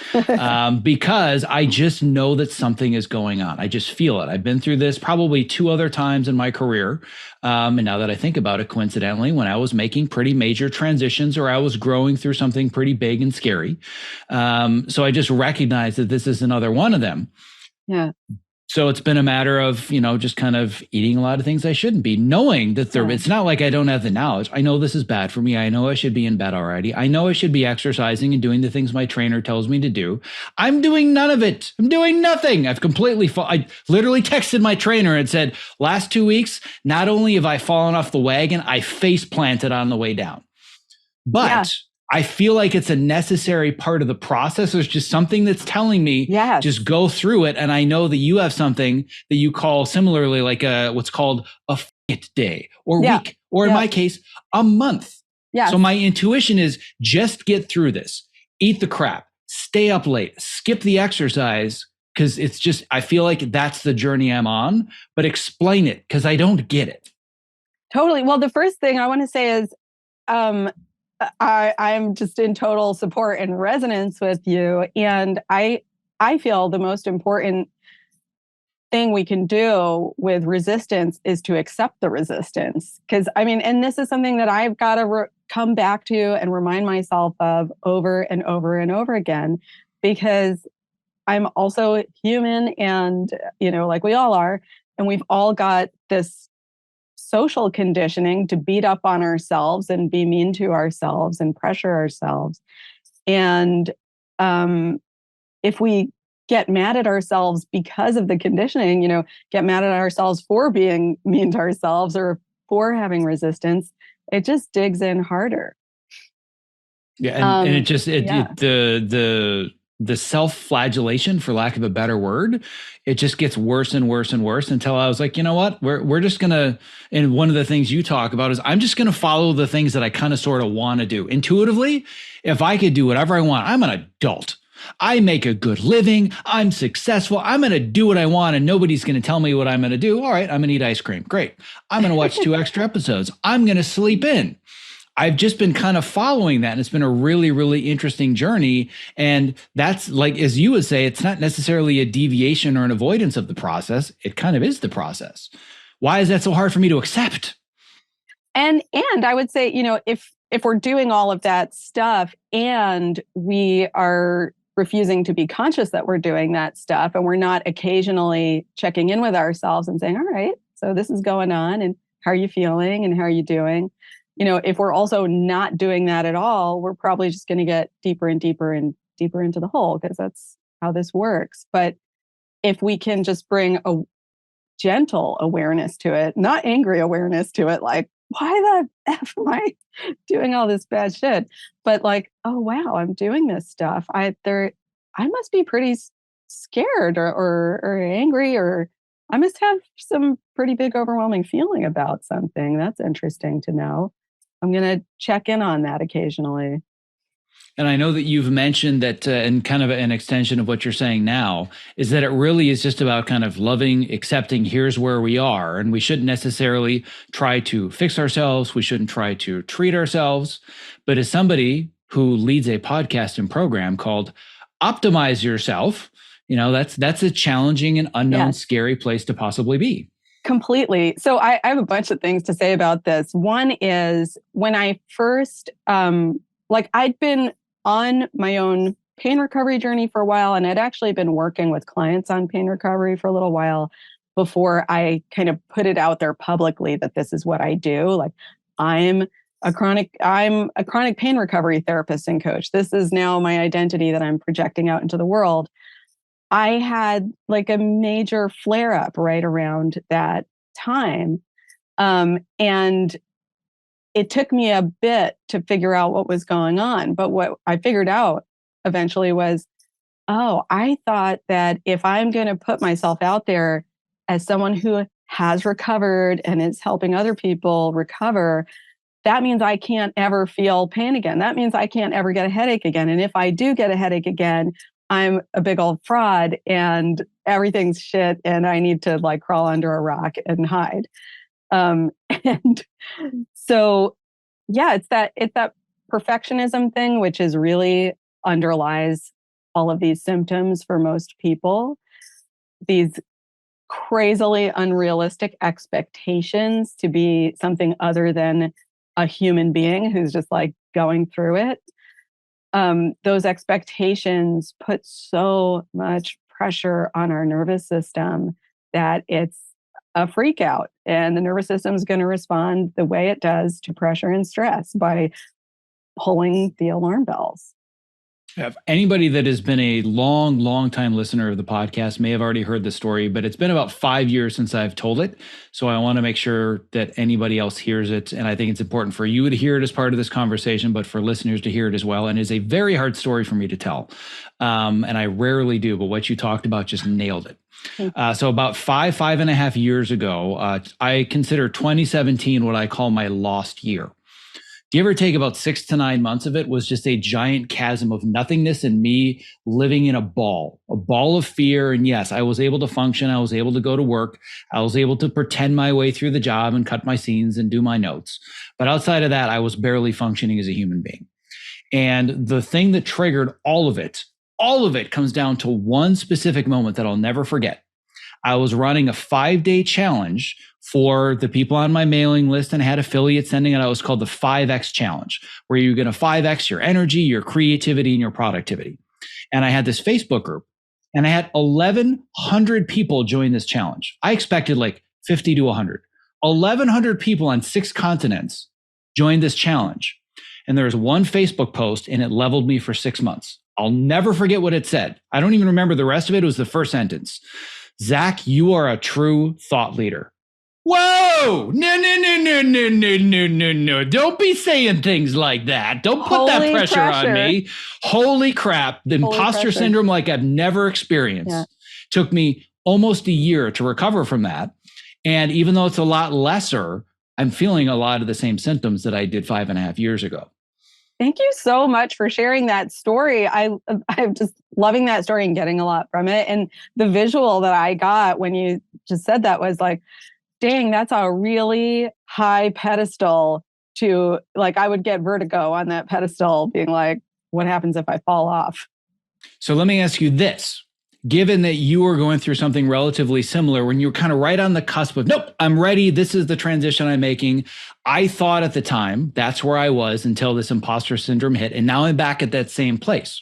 because I just know that something is going on. I just feel it. I've been through this probably 2 other times in my career. And now that I think about it, coincidentally, when I was making pretty major transitions or I was growing through something pretty big and scary. So I just recognized that this is another one of them. Yeah. So it's been a matter of, just kind of eating a lot of things I shouldn't be, knowing that it's not like I don't have the knowledge. I know this is bad for me. I know I should be in bed already. I know I should be exercising and doing the things my trainer tells me to do. I'm doing none of it. I'm doing nothing. I literally texted my trainer and said, last 2 weeks, not only have I fallen off the wagon, I face planted on the way down. But I feel like it's a necessary part of the process. There's just something that's telling me, just go through it. And I know that you have something that you call similarly, like what's called a fit day or week, or in my case, a month. So my intuition is just get through this, eat the crap, stay up late, skip the exercise. Cause it's just, I feel like that's the journey I'm on, but explain it, cause I don't get it. Totally. Well, the first thing I want to say is, I'm just in total support and resonance with you. And I feel the most important thing we can do with resistance is to accept the resistance. Because and this is something that I've got to come back to and remind myself of over and over and over again, because I'm also human and, like we all are, and we've all got this social conditioning to beat up on ourselves and be mean to ourselves and pressure ourselves. And if we get mad at ourselves because of the conditioning, get mad at ourselves for being mean to ourselves or for having resistance, it just digs in harder. Yeah. And it just, the self-flagellation, for lack of a better word, it just gets worse and worse and worse until I was like, you know what, we're just going to, and one of the things you talk about is I'm just going to follow the things that I kind of sort of want to do intuitively. If I could do whatever I want, I'm an adult. I make a good living. I'm successful. I'm going to do what I want and nobody's going to tell me what I'm going to do. All right, I'm going to eat ice cream. Great. I'm going to watch 2 extra episodes. I'm going to sleep in. I've just been kind of following that. And it's been a really, really interesting journey. And that's like, as you would say, it's not necessarily a deviation or an avoidance of the process. It kind of is the process. Why is that so hard for me to accept? And I would say, if we're doing all of that stuff and we are refusing to be conscious that we're doing that stuff, and we're not occasionally checking in with ourselves and saying, all right, so this is going on, and how are you feeling and how are you doing? If we're also not doing that at all, we're probably just going to get deeper and deeper and deeper into the hole, because that's how this works. But if we can just bring a gentle awareness to it, not angry awareness to it, like, why the F am I doing all this bad shit? But like, oh, wow, I'm doing this stuff. I must be pretty scared or angry, or I must have some pretty big overwhelming feeling about something. That's interesting to know. I'm going to check in on that occasionally. And I know that you've mentioned that, and kind of an extension of what you're saying now, is that it really is just about kind of loving, accepting, here's where we are. And we shouldn't necessarily try to fix ourselves. We shouldn't try to treat ourselves. But as somebody who leads a podcast and program called Optimize Yourself, that's a challenging and unknown, scary place to possibly be. Completely. So I have a bunch of things to say about this. One is when I first, I'd been on my own pain recovery journey for a while, and I'd actually been working with clients on pain recovery for a little while before I kind of put it out there publicly that this is what I do. Like, I'm a chronic pain recovery therapist and coach. This is now my identity that I'm projecting out into the world. I had like a major flare up right around that time. And it took me a bit to figure out what was going on. But what I figured out eventually was, I thought that if I'm going to put myself out there as someone who has recovered and is helping other people recover, that means I can't ever feel pain again. That means I can't ever get a headache again. And if I do get a headache again, I'm a big old fraud and everything's shit and I need to like crawl under a rock and hide. And so, yeah, it's that perfectionism thing, which is really underlies all of these symptoms for most people. These crazily unrealistic expectations to be something other than a human being who's just like going through it. Those expectations put so much pressure on our nervous system that it's a freak out, and the nervous system is going to respond the way it does to pressure and stress by pulling the alarm bells. Anybody that has been a long time listener of the podcast may have already heard the story, but it's been about 5 years since I've told it. So I want to make sure that anybody else hears it. And I think it's important for you to hear it as part of this conversation, but for listeners to hear it as well. And it's a very hard story for me to tell. And I rarely do, but what you talked about just nailed it. So about 5.5 years ago, I consider 2017 what I call my lost year. Give or take about 6 to 9 months of it was just a giant chasm of nothingness and me living in a ball of fear. And yes, I was able to function. I was able to go to work. I was able to pretend my way through the job and cut my scenes and do my notes. But outside of that, I was barely functioning as a human being. And the thing that triggered all of it comes down to one specific moment that I'll never forget. I was running a 5-day challenge for the people on my mailing list and had affiliates sending it out. It was called the 5X challenge, where you're going to 5X your energy, your creativity, and your productivity. And I had this Facebook group and I had 1,100 people join this challenge. I expected like 50 to 100. 1,100 people on 6 continents joined this challenge. And there was one Facebook post and it leveled me for 6 months. I'll never forget what it said. I don't even remember the rest of it. It was the first sentence. Zack, you are a true thought leader. Whoa! No. Don't be saying things like that. Don't put that pressure on me. Holy crap. The imposter syndrome like I've never experienced. Yeah. Took me almost a year to recover from that. And even though it's a lot lesser, I'm feeling a lot of the same symptoms that I did 5.5 years ago. Thank you so much for sharing that story. I'm just loving that story and getting a lot from it. And the visual that I got when you just said that was like, dang, that's a really high pedestal to, like, I would get vertigo on that pedestal being like, what happens if I fall off? So let me ask you this. Given that you were going through something relatively similar, when you were kind of right on the cusp of, nope, I'm ready. This is the transition I'm making. I thought at the time that's where I was until this imposter syndrome hit. And now I'm back at that same place.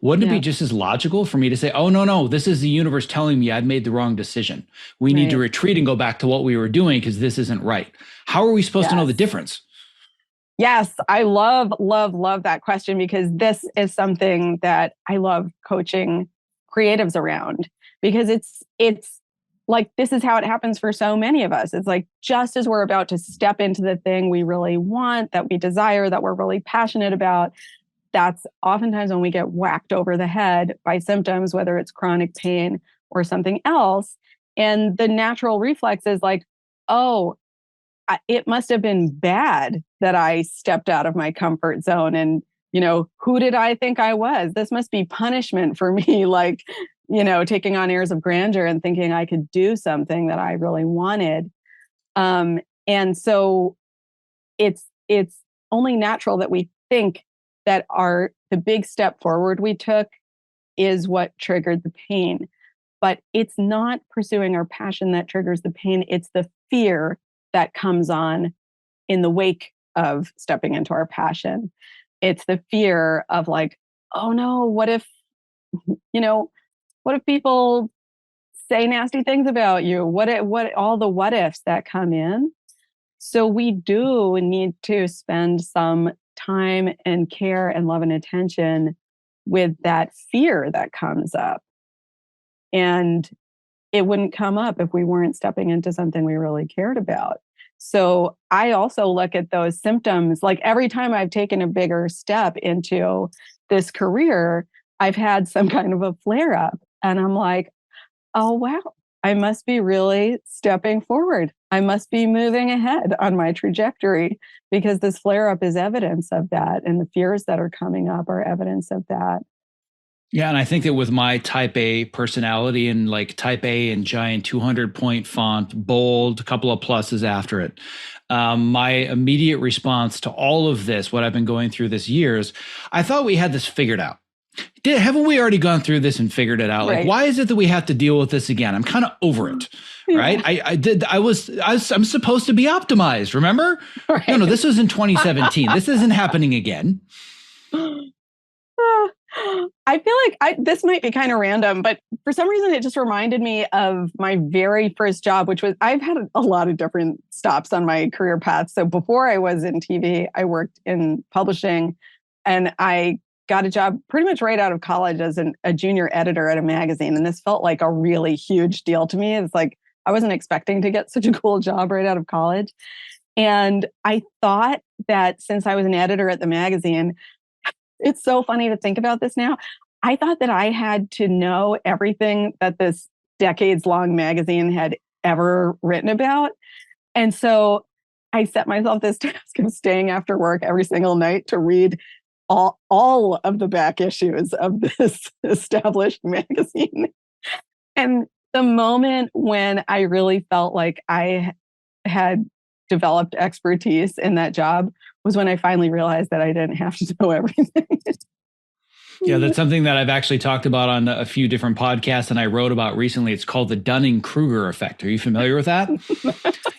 Wouldn't it be just as logical for me to say, oh, no, this is the universe telling me I've made the wrong decision. We need to retreat and go back to what we were doing because this isn't right. How are we supposed to know the difference? Yes, I love that question because this is something that I love coaching creatives around, because it's like, this is how it happens for so many of us. It's like, just as we're about to step into the thing we really want, that we desire, that we're really passionate about, that's oftentimes when we get whacked over the head by symptoms, whether it's chronic pain or something else. And the natural reflex is like, oh, it must have been bad that I stepped out of my comfort zone. And, who did I think I was? This must be punishment for me, like, taking on airs of grandeur and thinking I could do something that I really wanted. And so it's only natural that we think that the big step forward we took is what triggered the pain. But it's not pursuing our passion that triggers the pain. It's the fear that comes on in the wake of stepping into our passion. It's the fear of like, oh no, what if people say nasty things about you? What all the what ifs that come in. So we do need to spend some time and care and love and attention with that fear that comes up. And it wouldn't come up if we weren't stepping into something we really cared about. So I also look at those symptoms. Like every time I've taken a bigger step into this career, I've had some kind of a flare up. And I'm like, oh, wow, I must be really stepping forward. I must be moving ahead on my trajectory because this flare up is evidence of that. And the fears that are coming up are evidence of that. Yeah. And I think that with my type A personality and like type A and giant 200-point font, bold, a couple of pluses after it, my immediate response to all of this, what I've been going through this years, I thought we had this figured out. Haven't we already gone through this and figured it out? Like, why is it that we have to deal with this again? I'm kind of over it, right? I'm supposed to be optimized. Remember? Right. No, this was in 2017. This isn't happening again. I feel like this might be kind of random, but for some reason, it just reminded me of my very first job, which was, I've had a lot of different stops on my career path. So before I was in TV, I worked in publishing, and I got a job pretty much right out of college as a junior editor at a magazine. And this felt like a really huge deal to me. It's like, I wasn't expecting to get such a cool job right out of college. And I thought that since I was an editor at the magazine, it's so funny to think about this now. I thought that I had to know everything that this decades-long magazine had ever written about. And so I set myself this task of staying after work every single night to read all of the back issues of this established magazine. And the moment when I really felt like I had developed expertise in that job was when I finally realized that I didn't have to know everything. Yeah, that's something that I've actually talked about on a few different podcasts, and I wrote about recently. It's called the Dunning-Kruger effect. Are you familiar with that?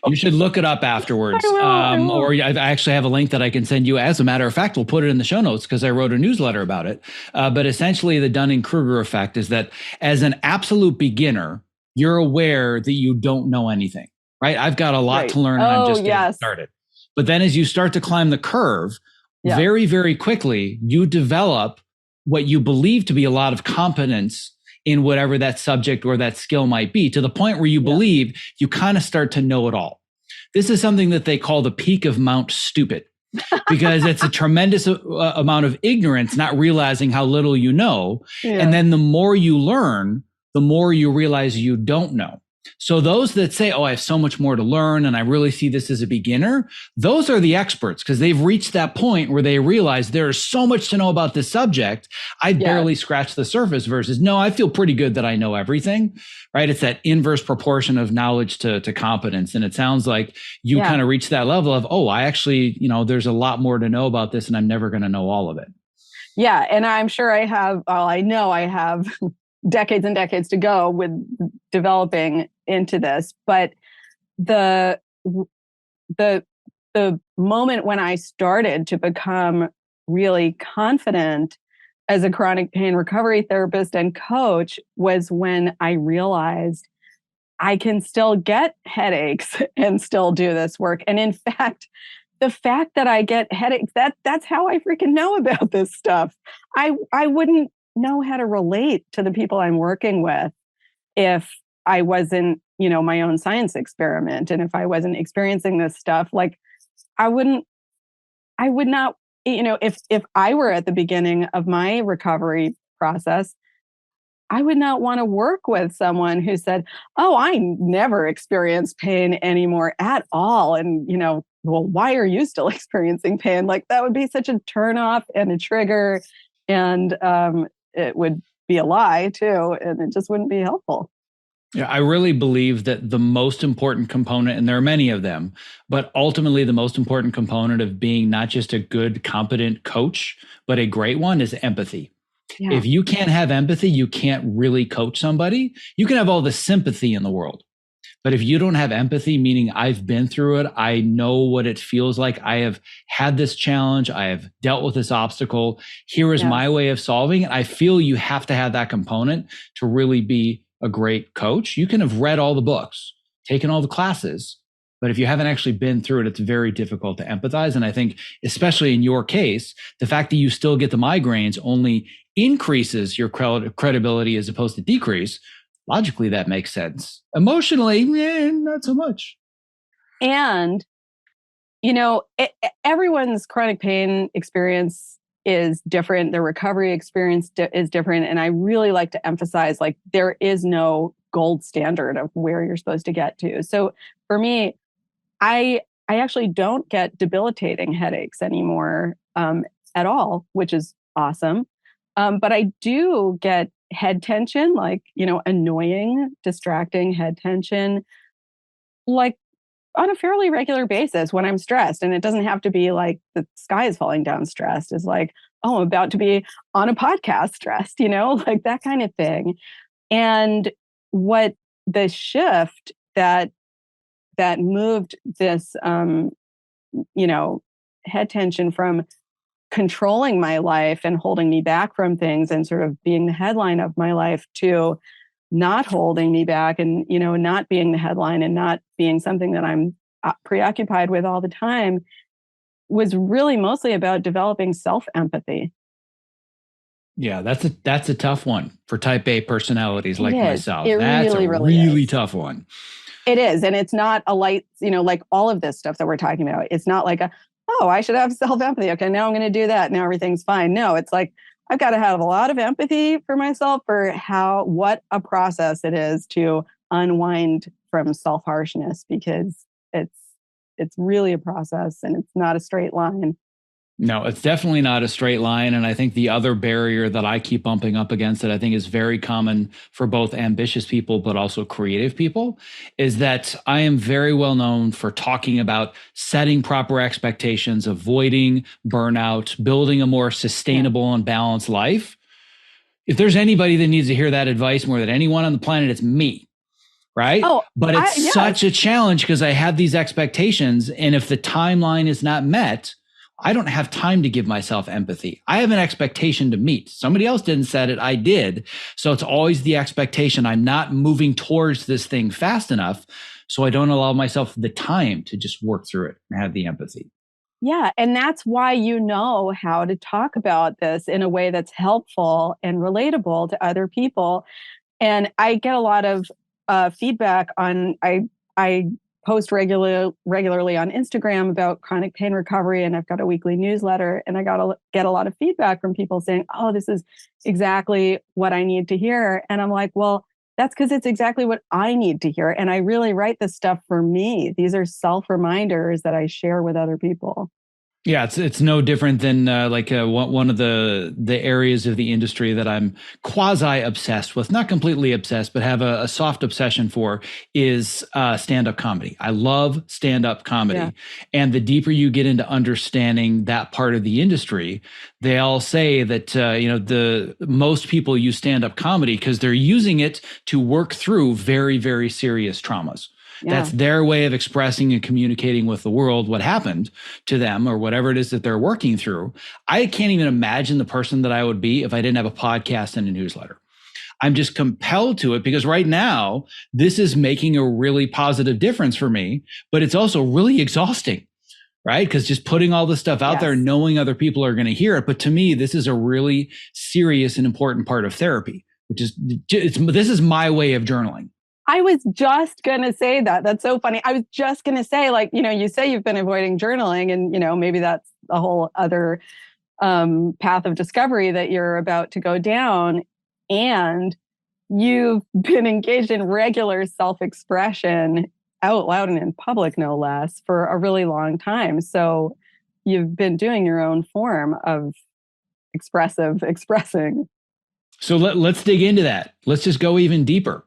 You should look it up afterwards. I will. Or I actually have a link that I can send you. As a matter of fact, we'll put it in the show notes because I wrote a newsletter about it. But essentially, the Dunning-Kruger effect is that as an absolute beginner, you're aware that you don't know anything, right? I've got a lot to learn, and I'm just getting started. But then as you start to climb the curve, very, very quickly, you develop what you believe to be a lot of competence in whatever that subject or that skill might be, to the point where you believe you kind of start to know it all. This is something that they call the peak of Mount Stupid, because it's a tremendous amount of ignorance, not realizing how little you know. Yeah. And then the more you learn, the more you realize you don't know. So those that say, oh, I have so much more to learn and I really see this as a beginner, those are the experts, because they've reached that point where they realize there is so much to know about this subject. I barely scratched the surface versus, no, I feel pretty good that I know everything, right? It's that inverse proportion of knowledge to competence. And it sounds like you kind of reach that level of, oh, I actually, there's a lot more to know about this and I'm never going to know all of it. Yeah. And I'm sure I have, I know I have decades and decades to go with developing into this. But the moment when I started to become really confident as a chronic pain recovery therapist and coach was when I realized I can still get headaches and still do this work. And in fact, the fact that I get headaches, that's how I freaking know about this stuff. I wouldn't know how to relate to the people I'm working with if I wasn't, my own science experiment. And if I wasn't experiencing this stuff, like I would not, if I were at the beginning of my recovery process, I would not want to work with someone who said, oh, I never experience pain anymore at all. And, well, why are you still experiencing pain? Like that would be such a turnoff and a trigger. And it would be a lie too. And it just wouldn't be helpful. Yeah, I really believe that the most important component, and there are many of them, but ultimately the most important component of being not just a good, competent coach, but a great one is empathy. Yeah. If you can't have empathy, you can't really coach somebody. You can have all the sympathy in the world. But if you don't have empathy, meaning I've been through it, I know what it feels like. I have had this challenge. I have dealt with this obstacle. Here is my way of solving it. I feel you have to have that component to really be a great coach. You can have read all the books, taken all the classes, but if you haven't actually been through it, it's very difficult to empathize. And I think, especially in your case, the fact that you still get the migraines only increases your credibility as opposed to decrease. Logically, that makes sense. Emotionally, not so much. And, everyone's chronic pain experience is different. Their recovery experience is different. And I really like to emphasize, like, there is no gold standard of where you're supposed to get to. So for me, I actually don't get debilitating headaches anymore at all, which is awesome. But I do get head tension, like, annoying, distracting head tension, like on a fairly regular basis when I'm stressed. And it doesn't have to be like the sky is falling down stressed. It's like, oh, I'm about to be on a podcast stressed, like that kind of thing. And what the shift that moved this, head tension from controlling my life and holding me back from things and sort of being the headline of my life to not holding me back and, not being the headline and not being something that I'm preoccupied with all the time was really mostly about developing self-empathy. Yeah, that's a tough one for type A personalities like myself. That's a really tough one. It is. And it's not a light, like all of this stuff that we're talking about. It's not like I should have self-empathy. Okay, now I'm going to do that. Now everything's fine. No, it's like, I've got to have a lot of empathy for myself for what a process it is to unwind from self-harshness, because it's really a process and it's not a straight line. No, it's definitely not a straight line. And I think the other barrier that I keep bumping up against that I think is very common for both ambitious people, but also creative people, is that I am very well known for talking about setting proper expectations, avoiding burnout, building a more sustainable and balanced life. If there's anybody that needs to hear that advice more than anyone on the planet, it's me. Right. Oh, but it's such a challenge because I have these expectations. And if the timeline is not met, I don't have time to give myself empathy. I have an expectation to meet. Somebody else didn't set it. I did. So it's always the expectation. I'm not moving towards this thing fast enough. So I don't allow myself the time to just work through it and have the empathy. Yeah. And that's why you know how to talk about this in a way that's helpful and relatable to other people. And I get a lot of feedback on, I post regularly on Instagram about chronic pain recovery, and I've got a weekly newsletter, and I get a lot of feedback from people saying, oh, this is exactly what I need to hear. And I'm like, well, that's because it's exactly what I need to hear. And I really write this stuff for me. These are self-reminders that I share with other people. Yeah, it's no different than one of the areas of the industry that I'm quasi obsessed with, not completely obsessed, but have a soft obsession for is stand-up comedy. I love stand-up comedy. And the deeper you get into understanding that part of the industry, they all say that, the most people use stand-up comedy because they're using it to work through very, very serious traumas. Yeah. That's their way of expressing and communicating with the world what happened to them or whatever it is that they're working through. I can't even imagine the person that I would be if I didn't have a podcast and a newsletter. I'm just compelled to it because right now, this is making a really positive difference for me, but it's also really exhausting, right? Because just putting all this stuff out there, knowing other people are going to hear it. But to me, this is a really serious and important part of therapy, which is, this is my way of journaling. I was just going to say that. That's so funny. I was just going to say, you say you've been avoiding journaling and, maybe that's a whole other path of discovery that you're about to go down. And you've been engaged in regular self-expression out loud and in public, no less, for a really long time. So you've been doing your own form of expressing. So let's dig into that. Let's just go even deeper.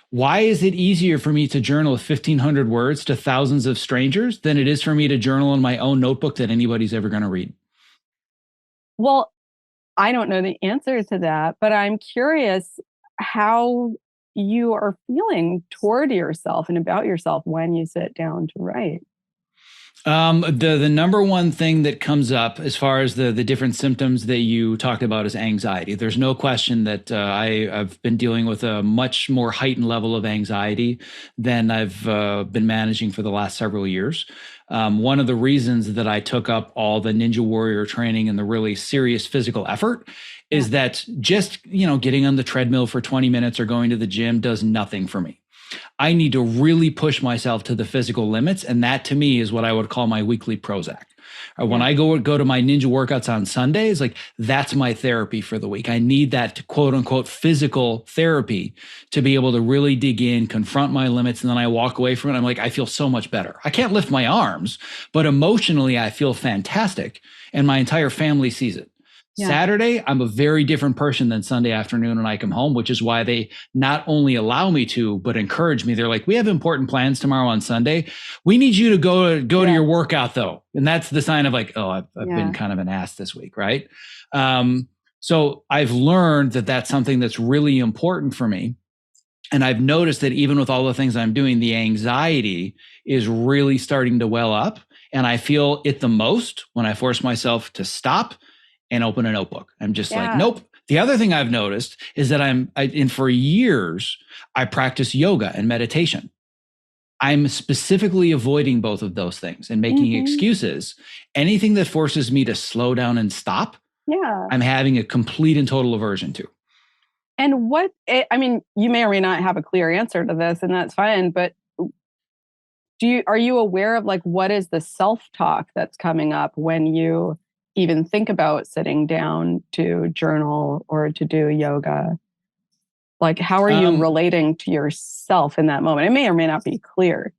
Why is it easier for me to journal 1,500 words to thousands of strangers than it is for me to journal in my own notebook that anybody's ever going to read? Well, I don't know the answer to that, but I'm curious how you are feeling toward yourself and about yourself when you sit down to write. The number one thing that comes up as far as the different symptoms that you talked about is anxiety. There's no question that I've been dealing with a much more heightened level of anxiety than I've been managing for the last several years. One of the reasons that I took up all the Ninja Warrior training and the really serious physical effort is that just, getting on the treadmill for 20 minutes or going to the gym does nothing for me. I need to really push myself to the physical limits. And that to me is what I would call my weekly Prozac. When I go to my ninja workouts on Sundays, like that's my therapy for the week. I need that quote unquote physical therapy to be able to really dig in, confront my limits. And then I walk away from it. I'm like, I feel so much better. I can't lift my arms, but emotionally I feel fantastic. And my entire family sees it. Yeah. Saturday, I'm a very different person than Sunday afternoon when I come home, which is why they not only allow me to, but encourage me. They're like, we have important plans tomorrow on Sunday. We need you to go to your workout though. And that's the sign of like, oh, I've been kind of an ass this week. Right. So I've learned that that's something that's really important for me. And I've noticed that even with all the things I'm doing, the anxiety is really starting to well up. And I feel it the most when I force myself to stop and open a notebook. I'm just like, nope. The other thing I've noticed is that for years, I practice yoga and meditation. I'm specifically avoiding both of those things and making excuses. Anything that forces me to slow down and stop, I'm having a complete and total aversion to. And you may or may not have a clear answer to this, and that's fine, but are you aware of like, what is the self-talk that's coming up when you even think about sitting down to journal or to do yoga? Like, how are you relating to yourself in that moment? It may or may not be clear.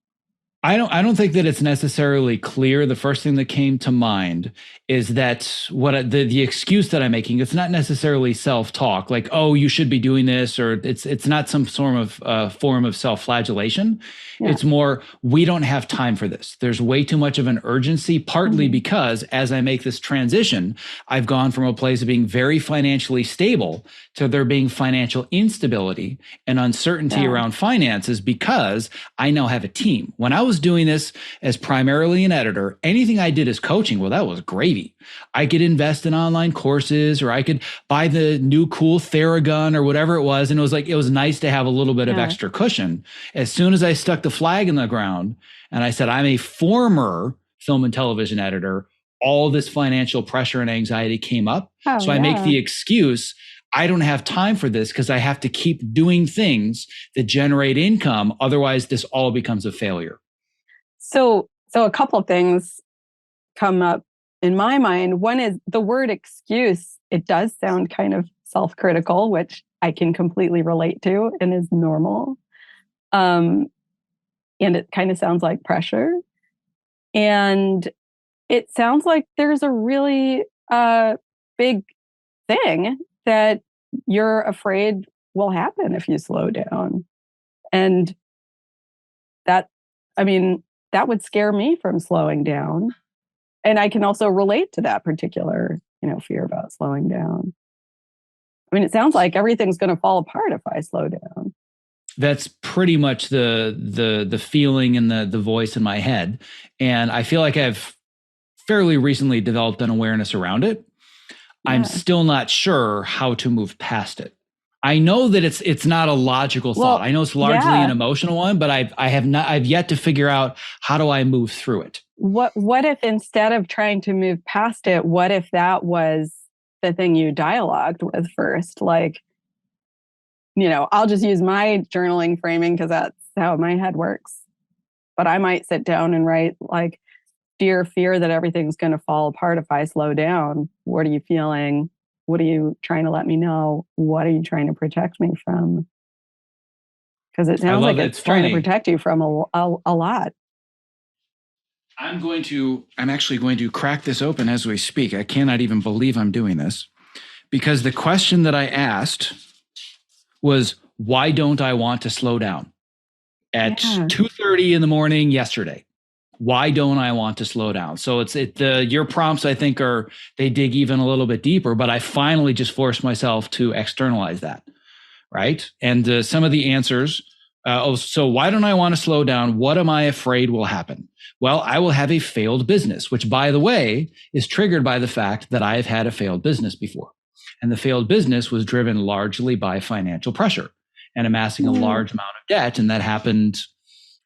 I don't think that it's necessarily clear. The first thing that came to mind is that the excuse that I'm making, it's not necessarily self-talk, like, oh, you should be doing this, or it's not some sort of form of self-flagellation. Yeah. It's more, we don't have time for this. There's way too much of an urgency, partly because as I make this transition, I've gone from a place of being very financially stable to there being financial instability and uncertainty around finances because I now have a team. When I was doing this as primarily an editor, anything I did as coaching, well, that was gravy. I could invest in online courses, or I could buy the new cool Theragun or whatever it was. And it was nice to have a little bit of extra cushion. As soon as I stuck the flag in the ground and I said, I'm a former film and television editor, all this financial pressure and anxiety came up. I make the excuse, I don't have time for this because I have to keep doing things that generate income. Otherwise, this all becomes a failure. So a couple of things come up in my mind. One is the word excuse. It does sound kind of self-critical, which I can completely relate to and is normal. And it kind of sounds like pressure. And it sounds like there's a really big thing that you're afraid will happen if you slow down. And that would scare me from slowing down. And I can also relate to that particular, fear about slowing down. I mean, it sounds like everything's going to fall apart if I slow down. That's pretty much the feeling and the voice in my head. And I feel like I've fairly recently developed an awareness around it. Yeah. I'm still not sure how to move past it. I know that it's not a logical thought. I know it's largely an emotional one, but I've yet to figure out how do I move through it. What if instead of trying to move past it, what if that was the thing you dialogued with first? Like, I'll just use my journaling framing because that's how my head works. But I might sit down and write like, dear fear that everything's going to fall apart if I slow down. What are you feeling? What are you trying to let me know? What are you trying to protect me from? Because it sounds like it's trying to protect you from a lot. I'm actually going to crack this open as we speak. I cannot even believe I'm doing this, because the question that I asked was, why don't I want to slow down? At 2:30 in the morning yesterday. Why don't I want to slow down? So your prompts, I think, they dig even a little bit deeper, but I finally just forced myself to externalize that. Right. And some of the answers. So why don't I want to slow down? What am I afraid will happen? Well, I will have a failed business, which, by the way, is triggered by the fact that I have had a failed business before. And the failed business was driven largely by financial pressure and amassing a large amount of debt. And that happened,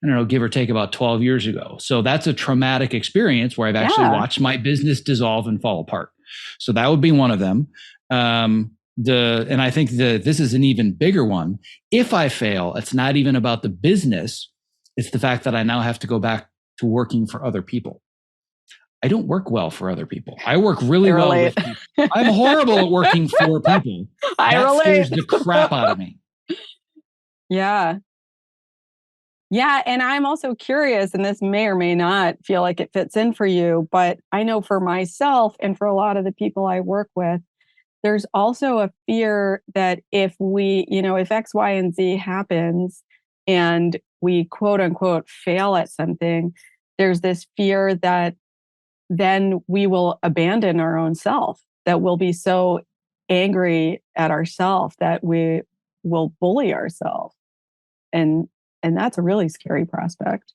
I don't know, give or take about 12 years ago. So that's a traumatic experience where I've actually watched my business dissolve and fall apart. So that would be one of them. And I think this is an even bigger one. If I fail, it's not even about the business. It's the fact that I now have to go back to working for other people. I don't work well for other people. I work really well with people. I'm horrible at working for people. That scares the crap out of me. Yeah. Yeah. And I'm also curious, and this may or may not feel like it fits in for you, but I know for myself and for a lot of the people I work with, there's also a fear that if X, Y, and Z happens and we quote unquote fail at something, there's this fear that then we will abandon our own self, that we'll be so angry at ourselves that we will bully ourselves. And that's a really scary prospect.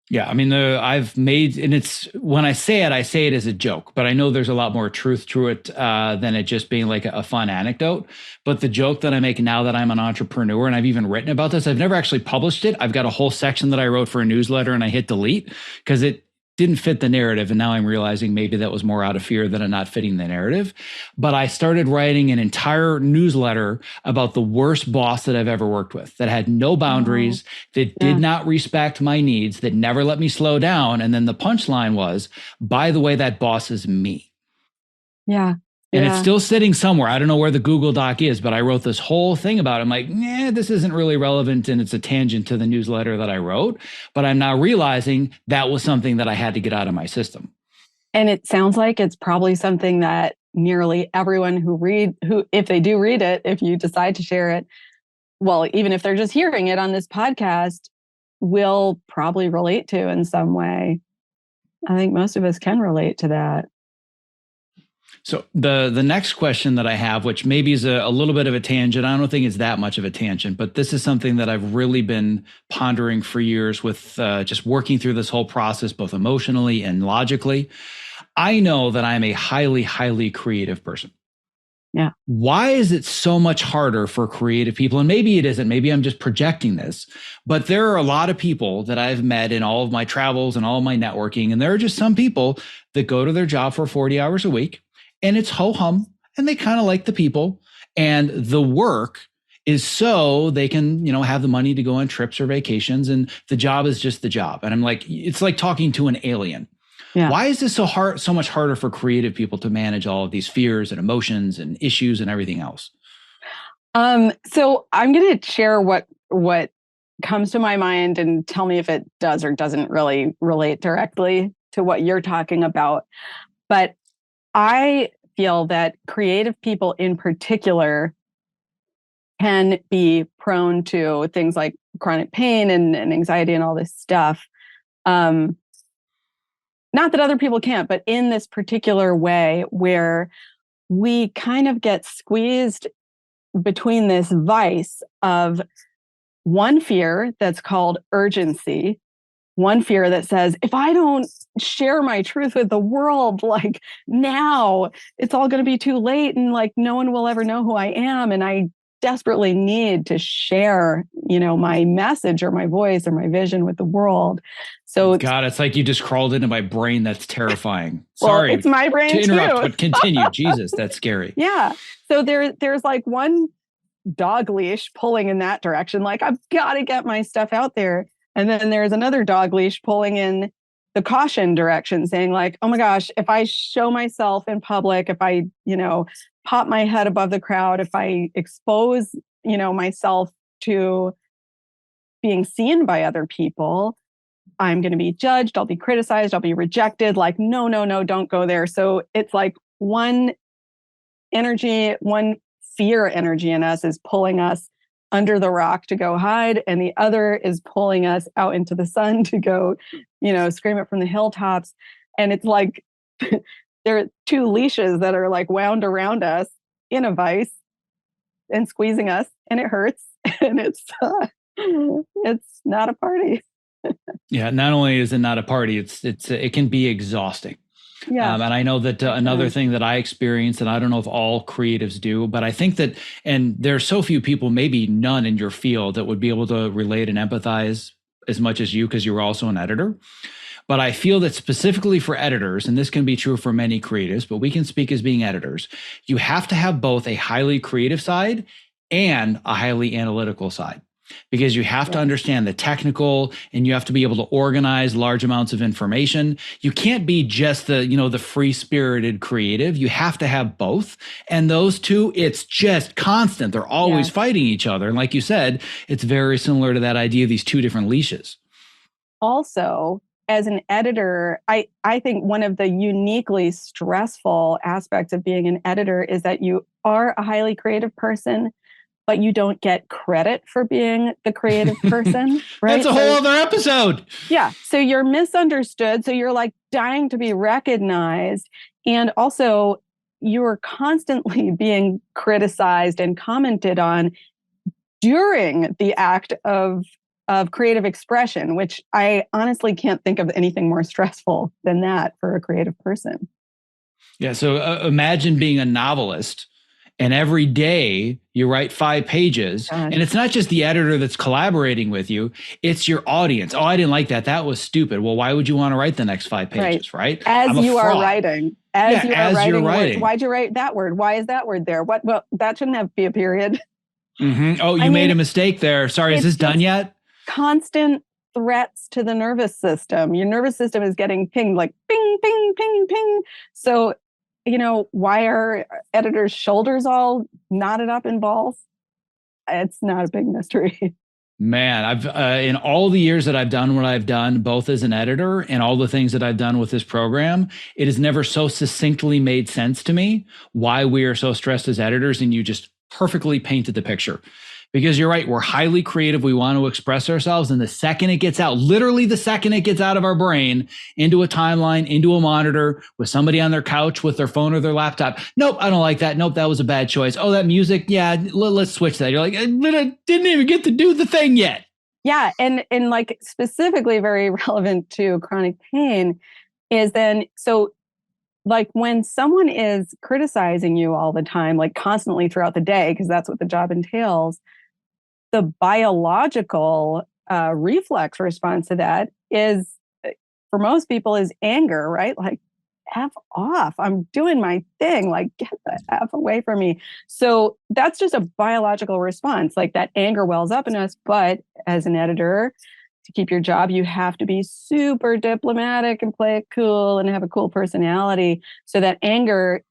Yeah, I mean, it's when I say it as a joke, but I know there's a lot more truth to it than it just being like a fun anecdote. But the joke that I make now that I'm an entrepreneur, and I've even written about this, I've never actually published it. I've got a whole section that I wrote for a newsletter and I hit delete because it didn't fit the narrative. And now I'm realizing maybe that was more out of fear than it not fitting the narrative. But I started writing an entire newsletter about the worst boss that I've ever worked with, that had no boundaries, that did not respect my needs, that never let me slow down. And then the punchline was, by the way, that boss is me. Yeah. And it's still sitting somewhere. I don't know where the Google Doc is, but I wrote this whole thing about it. I'm like, this isn't really relevant. And it's a tangent to the newsletter that I wrote. But I'm now realizing that was something that I had to get out of my system. And it sounds like it's probably something that nearly everyone who if they do read it, if you decide to share it, well, even if they're just hearing it on this podcast, will probably relate to in some way. I think most of us can relate to that. So the next question that I have, which maybe is a little bit of a tangent, I don't think it's that much of a tangent, but this is something that I've really been pondering for years with just working through this whole process, both emotionally and logically. I know that I'm a highly, highly creative person. Yeah. Why is it so much harder for creative people? And maybe it isn't, maybe I'm just projecting this, but there are a lot of people that I've met in all of my travels and all of my networking. And there are just some people that go to their job for 40 hours a week. And it's ho-hum, and they kind of like the people, and the work is so they can, have the money to go on trips or vacations, and the job is just the job. And I'm like, it's like talking to an alien. Yeah. Why is this so much harder for creative people to manage all of these fears and emotions and issues and everything else? So I'm going to share what comes to my mind and tell me if it does or doesn't really relate directly to what you're talking about. But I feel that creative people in particular can be prone to things like chronic pain and anxiety and all this stuff. Not that other people can't, but in this particular way where we kind of get squeezed between this vice of one fear that's called urgency, one fear that says, if I don't share my truth with the world, like now, it's all going to be too late. And like, no one will ever know who I am. And I desperately need to share, my message or my voice or my vision with the world. So God, it's like you just crawled into my brain. That's terrifying. Well, Sorry it's my brain to interrupt, too. but continue. Jesus, that's scary. Yeah. So there's like one dog leash pulling in that direction. Like, I've got to get my stuff out there. And then there's another dog leash pulling in the caution direction, saying like, oh my gosh, if I show myself in public, if I, pop my head above the crowd, if I expose, myself to being seen by other people, I'm going to be judged, I'll be criticized, I'll be rejected. Like, no, no, no, don't go there. So it's like one fear energy in us is pulling us under the rock to go hide, and the other is pulling us out into the sun to go, scream it from the hilltops. And it's like there are two leashes that are like wound around us in a vice and squeezing us, and it hurts, and it's not a party. Yeah, not only is it not a party, it can be exhausting. Yeah. And I know that another thing that I experienced, and I don't know if all creatives do, but I think that, and there are so few people, maybe none in your field, that would be able to relate and empathize as much as you, because you were also an editor. But I feel that specifically for editors, and this can be true for many creatives, but we can speak as being editors, you have to have both a highly creative side and a highly analytical side. Because you have to understand the technical, and you have to be able to organize large amounts of information. You can't be just the free-spirited creative. You have to have both. And those two, it's just constant. They're always fighting each other. And like you said, it's very similar to that idea of these two different leashes. Also, as an editor, I think one of the uniquely stressful aspects of being an editor is that you are a highly creative person, but you don't get credit for being the creative person, right? That's a whole other episode. Yeah. So you're misunderstood. So you're like dying to be recognized. And also you're constantly being criticized and commented on during the act of creative expression, which I honestly can't think of anything more stressful than that for a creative person. Yeah. So imagine being a novelist, and every day you write 5 pages, and it's not just the editor that's collaborating with you, it's your audience. Oh, I didn't like that. That was stupid. Well, why would you want to write the next 5 pages, right? As you are writing. As you're writing. Why'd you write that word? Why is that word there? What? Well, that shouldn't be a period. Mm-hmm. Oh, you made a mistake there. Sorry, is this done yet? Constant threats to the nervous system. Your nervous system is getting pinged like ping, ping, ping, ping. So, why are editors' shoulders all knotted up in balls? It's not a big mystery. Man, I've in all the years that I've done what I've done, both as an editor and all the things that I've done with this program, it has never so succinctly made sense to me why we are so stressed as editors, and you just perfectly painted the picture. Because you're right, we're highly creative. We want to express ourselves. And the second it gets out, literally the second it gets out of our brain into a timeline, into a monitor with somebody on their couch with their phone or their laptop. Nope, I don't like that. Nope, that was a bad choice. Oh, that music. Yeah, let's switch that. You're like, but I didn't even get to do the thing yet. Yeah. And like specifically very relevant to chronic pain is then, so like when someone is criticizing you all the time, like constantly throughout the day, because that's what the job entails, the biological reflex response to that is, for most people, is anger, right? Like, F off. I'm doing my thing. Like, get the F away from me. So that's just a biological response. Like that anger wells up in us. But as an editor, to keep your job, you have to be super diplomatic and play it cool and have a cool personality. So that anger,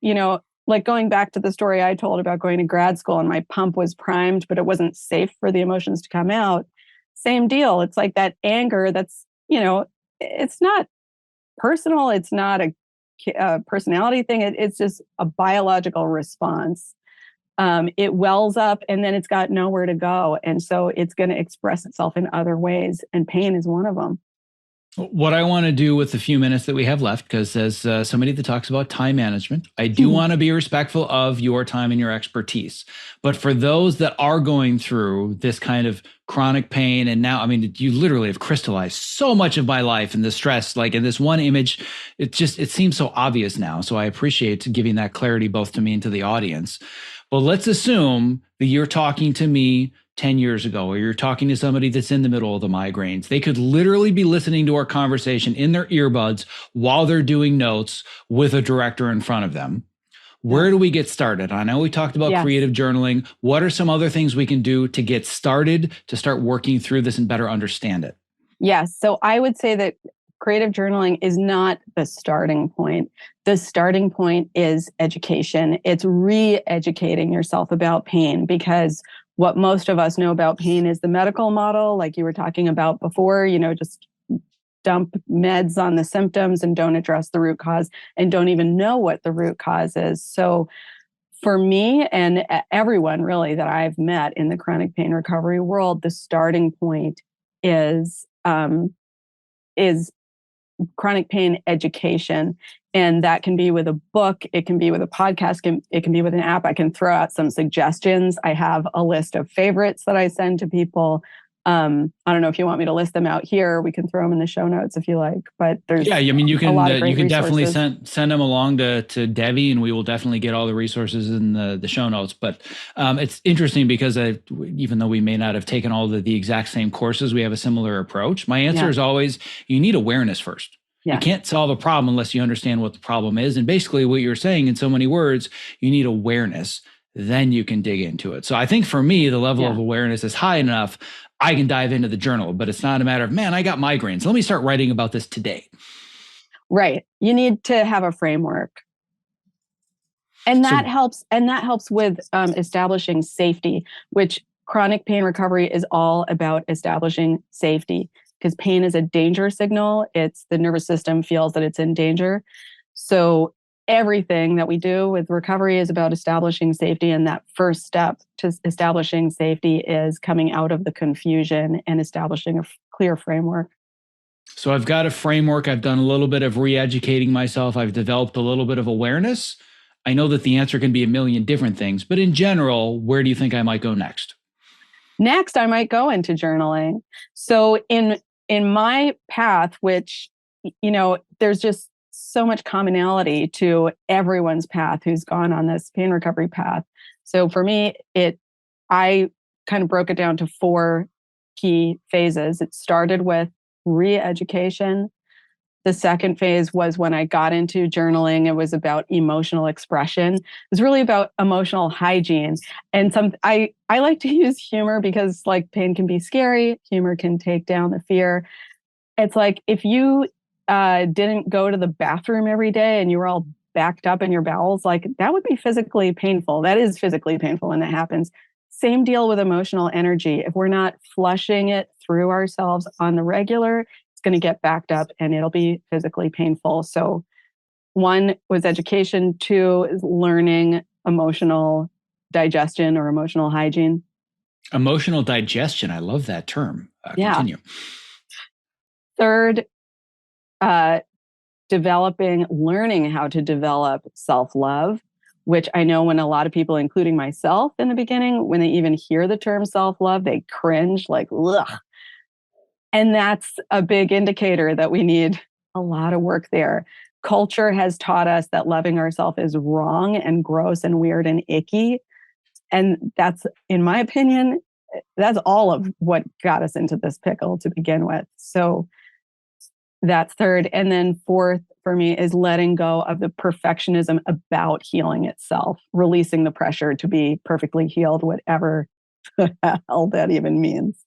like going back to the story I told about going to grad school and my pump was primed, but it wasn't safe for the emotions to come out. Same deal. It's like that anger that's, it's not personal. It's not a personality thing. It's just a biological response. It wells up and then it's got nowhere to go. And so it's going to express itself in other ways. And pain is one of them. What I want to do with the few minutes that we have left, because as somebody that talks about time management, I do want to be respectful of your time and your expertise. But for those that are going through this kind of chronic pain, and now, I mean, you literally have crystallized so much of my life and the stress, like in this one image, it seems so obvious now. So I appreciate giving that clarity both to me and to the audience. But let's assume that you're talking to me 10 years ago, or you're talking to somebody that's in the middle of the migraines. They could literally be listening to our conversation in their earbuds while they're doing notes with a director in front of them. Where do we get started? I know we talked about creative journaling. What are some other things we can do to get started, to start working through this and better understand it? Yes. So I would say that creative journaling is not the starting point. The starting point is education. It's re-educating yourself about pain, because what most of us know about pain is the medical model, like you were talking about before, just dump meds on the symptoms and don't address the root cause and don't even know what the root cause is. So for me and everyone really that I've met in the chronic pain recovery world, the starting point is chronic pain education. And that can be with a book, it can be with a podcast, it can be with an app. I can throw out some suggestions. I have a list of favorites that I send to people. I don't know if you want me to list them out here. We can throw them in the show notes if you like. But there's you can a lot of great you can definitely resources. send them along to Debbie, and we will definitely get all the resources in the show notes. But it's interesting because even though we may not have taken all the exact same courses, we have a similar approach. My answer is always, you need awareness first. You can't solve a problem unless you understand what the problem is. And basically what you're saying in so many words, you need awareness, then you can dig into it. So I think for me, the level of awareness is high enough, I can dive into the journal, but it's not a matter of, man, I got migraines, let me start writing about this today. Right. You need to have a framework. And that helps with establishing safety, which chronic pain recovery is all about establishing safety. Because pain is a danger signal. It's the nervous system feels that it's in danger. So everything that we do with recovery is about establishing safety. And that first step to establishing safety is coming out of the confusion and establishing a clear framework. So I've got a framework. I've done a little bit of re-educating myself. I've developed a little bit of awareness. I know that the answer can be a million different things, but in general, where do you think I might go next? Next, I might go into journaling. So in my path, which, there's just so much commonality to everyone's path who's gone on this pain recovery path. So for me, I kind of broke it down to 4 key phases. It started with re-education. The second phase was when I got into journaling. It was about emotional expression. It was really about emotional hygiene. And I like to use humor because like pain can be scary. Humor can take down the fear. It's like if you didn't go to the bathroom every day and you were all backed up in your bowels, like that would be physically painful. That is physically painful when that happens. Same deal with emotional energy. If we're not flushing it through ourselves on the regular, going to get backed up and it'll be physically painful. So 1 was education, 2 is learning emotional digestion or emotional hygiene. Emotional digestion. I love that term. Continue. 3rd, learning how to develop self-love, which I know when a lot of people, including myself in the beginning, when they even hear the term self-love, they cringe like, ugh. And that's a big indicator that we need a lot of work there. Culture has taught us that loving ourselves is wrong and gross and weird and icky. And that's, in my opinion, that's all of what got us into this pickle to begin with. So that's 3rd. And then 4th for me is letting go of the perfectionism about healing itself, releasing the pressure to be perfectly healed, whatever the hell that even means.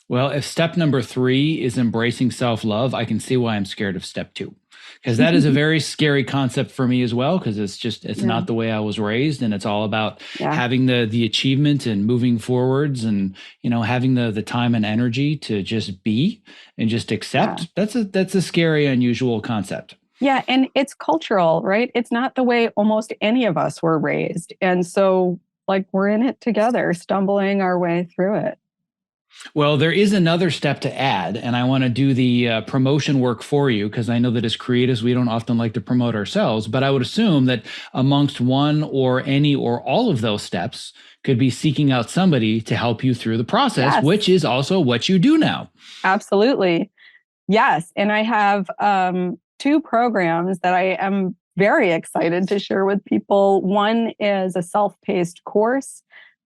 Well, if step number 3 is embracing self-love, I can see why I'm scared of step 2, because that is a very scary concept for me as well, because it's not the way I was raised. And it's all about having the achievement and moving forwards and, having the time and energy to just be and just accept. That's a scary, unusual concept. Yeah. And it's cultural, right? It's not the way almost any of us were raised. And so like we're in it together, stumbling our way through it. Well, there is another step to add, and I want to do the promotion work for you because I know that as creatives, we don't often like to promote ourselves, but I would assume that amongst one or any or all of those steps could be seeking out somebody to help you through the process, which is also what you do now. Absolutely. Yes. And I have 2 programs that I am very excited to share with people. One is a self-paced course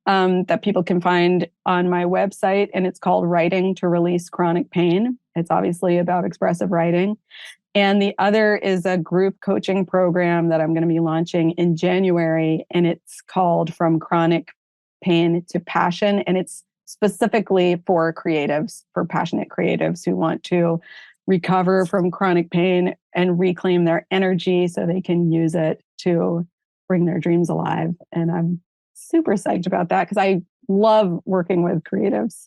that people can find on my website, and it's called Writing to Release Chronic Pain. It's obviously about expressive writing. And the other is a group coaching program that I'm going to be launching in January, and it's called From Chronic Pain to Passion. And it's specifically for creatives, for passionate creatives who want to recover from chronic pain and reclaim their energy so they can use it to bring their dreams alive. And I'm super psyched about that because I love working with creatives.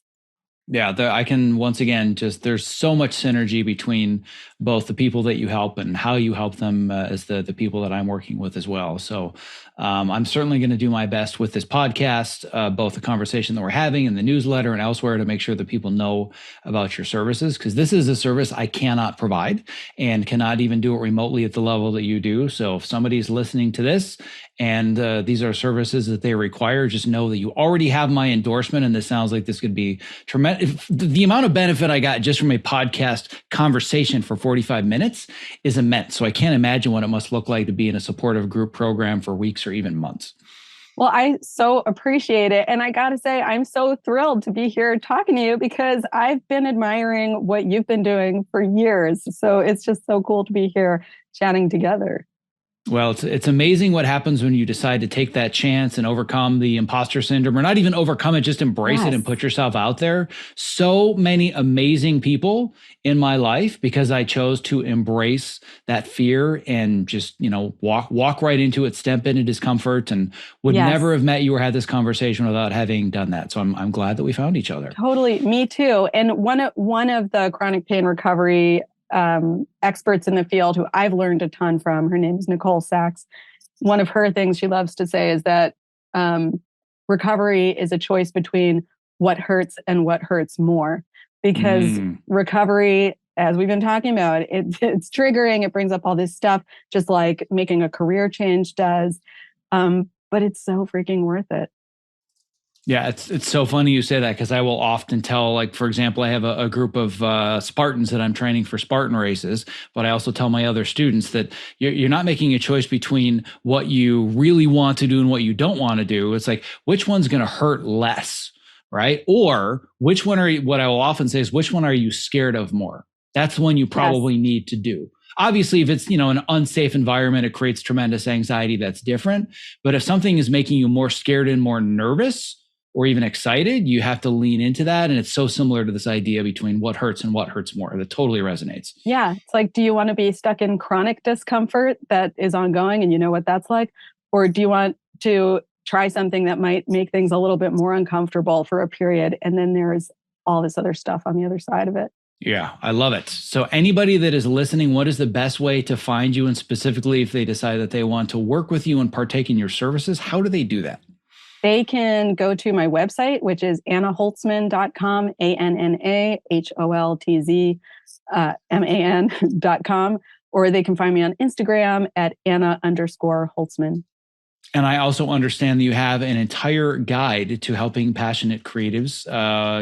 Yeah, I can once again there's so much synergy between both the people that you help and how you help them as the people that I'm working with as well. So I'm certainly going to do my best with this podcast, both the conversation that we're having in the newsletter and elsewhere, to make sure that people know about your services, because this is a service I cannot provide and cannot even do it remotely at the level that you do. So if somebody's listening to this and these are services that they require, just know that you already have my endorsement, and this sounds like this could be tremendous. The amount of benefit I got just from a podcast conversation for 45 minutes is immense. So I can't imagine what it must look like to be in a supportive group program for weeks or even months. Well, I so appreciate it. And I got to say, I'm so thrilled to be here talking to you, because I've been admiring what you've been doing for years. So it's just so cool to be here chatting together. Well, it's amazing what happens when you decide to take that chance and overcome the imposter syndrome, or not even overcome it, just embrace it and put yourself out there. So many amazing people in my life, because I chose to embrace that fear and just, walk right into it, step into discomfort, and would never have met you or had this conversation without having done that. So I'm glad that we found each other. Totally. Me too. And one of the chronic pain recovery experts in the field who I've learned a ton from, her name is Nicole Sachs. One of her things she loves to say is that recovery is a choice between what hurts and what hurts more. Because recovery, as we've been talking about, it's triggering. It brings up all this stuff, just like making a career change does. But it's so freaking worth it. Yeah, it's so funny you say that, because I will often tell, like, for example, I have a group of Spartans that I'm training for Spartan races, but I also tell my other students that you're not making a choice between what you really want to do and what you don't want to do. It's like, which one's going to hurt less, right? Or which one what I will often say is, which one are you scared of more? That's one you probably need to do. Obviously, if it's, an unsafe environment, it creates tremendous anxiety. That's different. But if something is making you more scared and more nervous, or even excited, you have to lean into that. And it's so similar to this idea between what hurts and what hurts more. That totally resonates. Yeah. It's like, do you want to be stuck in chronic discomfort that is ongoing and you know what that's like? Or do you want to try something that might make things a little bit more uncomfortable for a period? And then there's all this other stuff on the other side of it. Yeah, I love it. So anybody that is listening, what is the best way to find you? And specifically, if they decide that they want to work with you and partake in your services, how do they do that? They can go to my website, which is annaholtzman.com, ANNAHOLTZMAN.com, or they can find me on Instagram at Anna_Holtzman. And I also understand that you have an entire guide to helping passionate creatives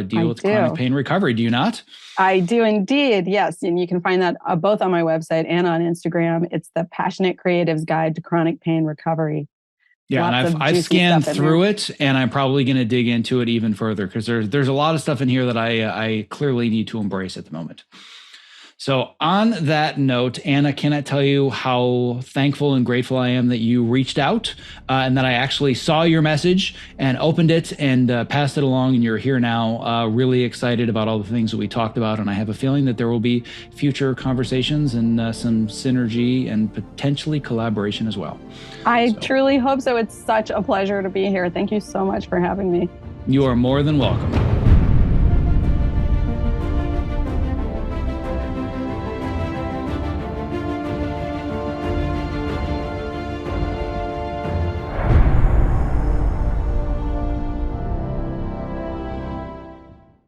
deal with chronic pain recovery. Do you not? I do indeed. Yes. And you can find that both on my website and on Instagram. It's the Passionate Creatives Guide to Chronic Pain Recovery. Yeah, and I've scanned through it, and I'm probably going to dig into it even further, because there's a lot of stuff in here that I clearly need to embrace at the moment. So on that note, Anna, can I tell you how thankful and grateful I am that you reached out and that I actually saw your message and opened it and passed it along, and you're here now, really excited about all the things that we talked about. And I have a feeling that there will be future conversations and some synergy and potentially collaboration as well. I truly hope so. It's such a pleasure to be here. Thank you so much for having me. You are more than welcome.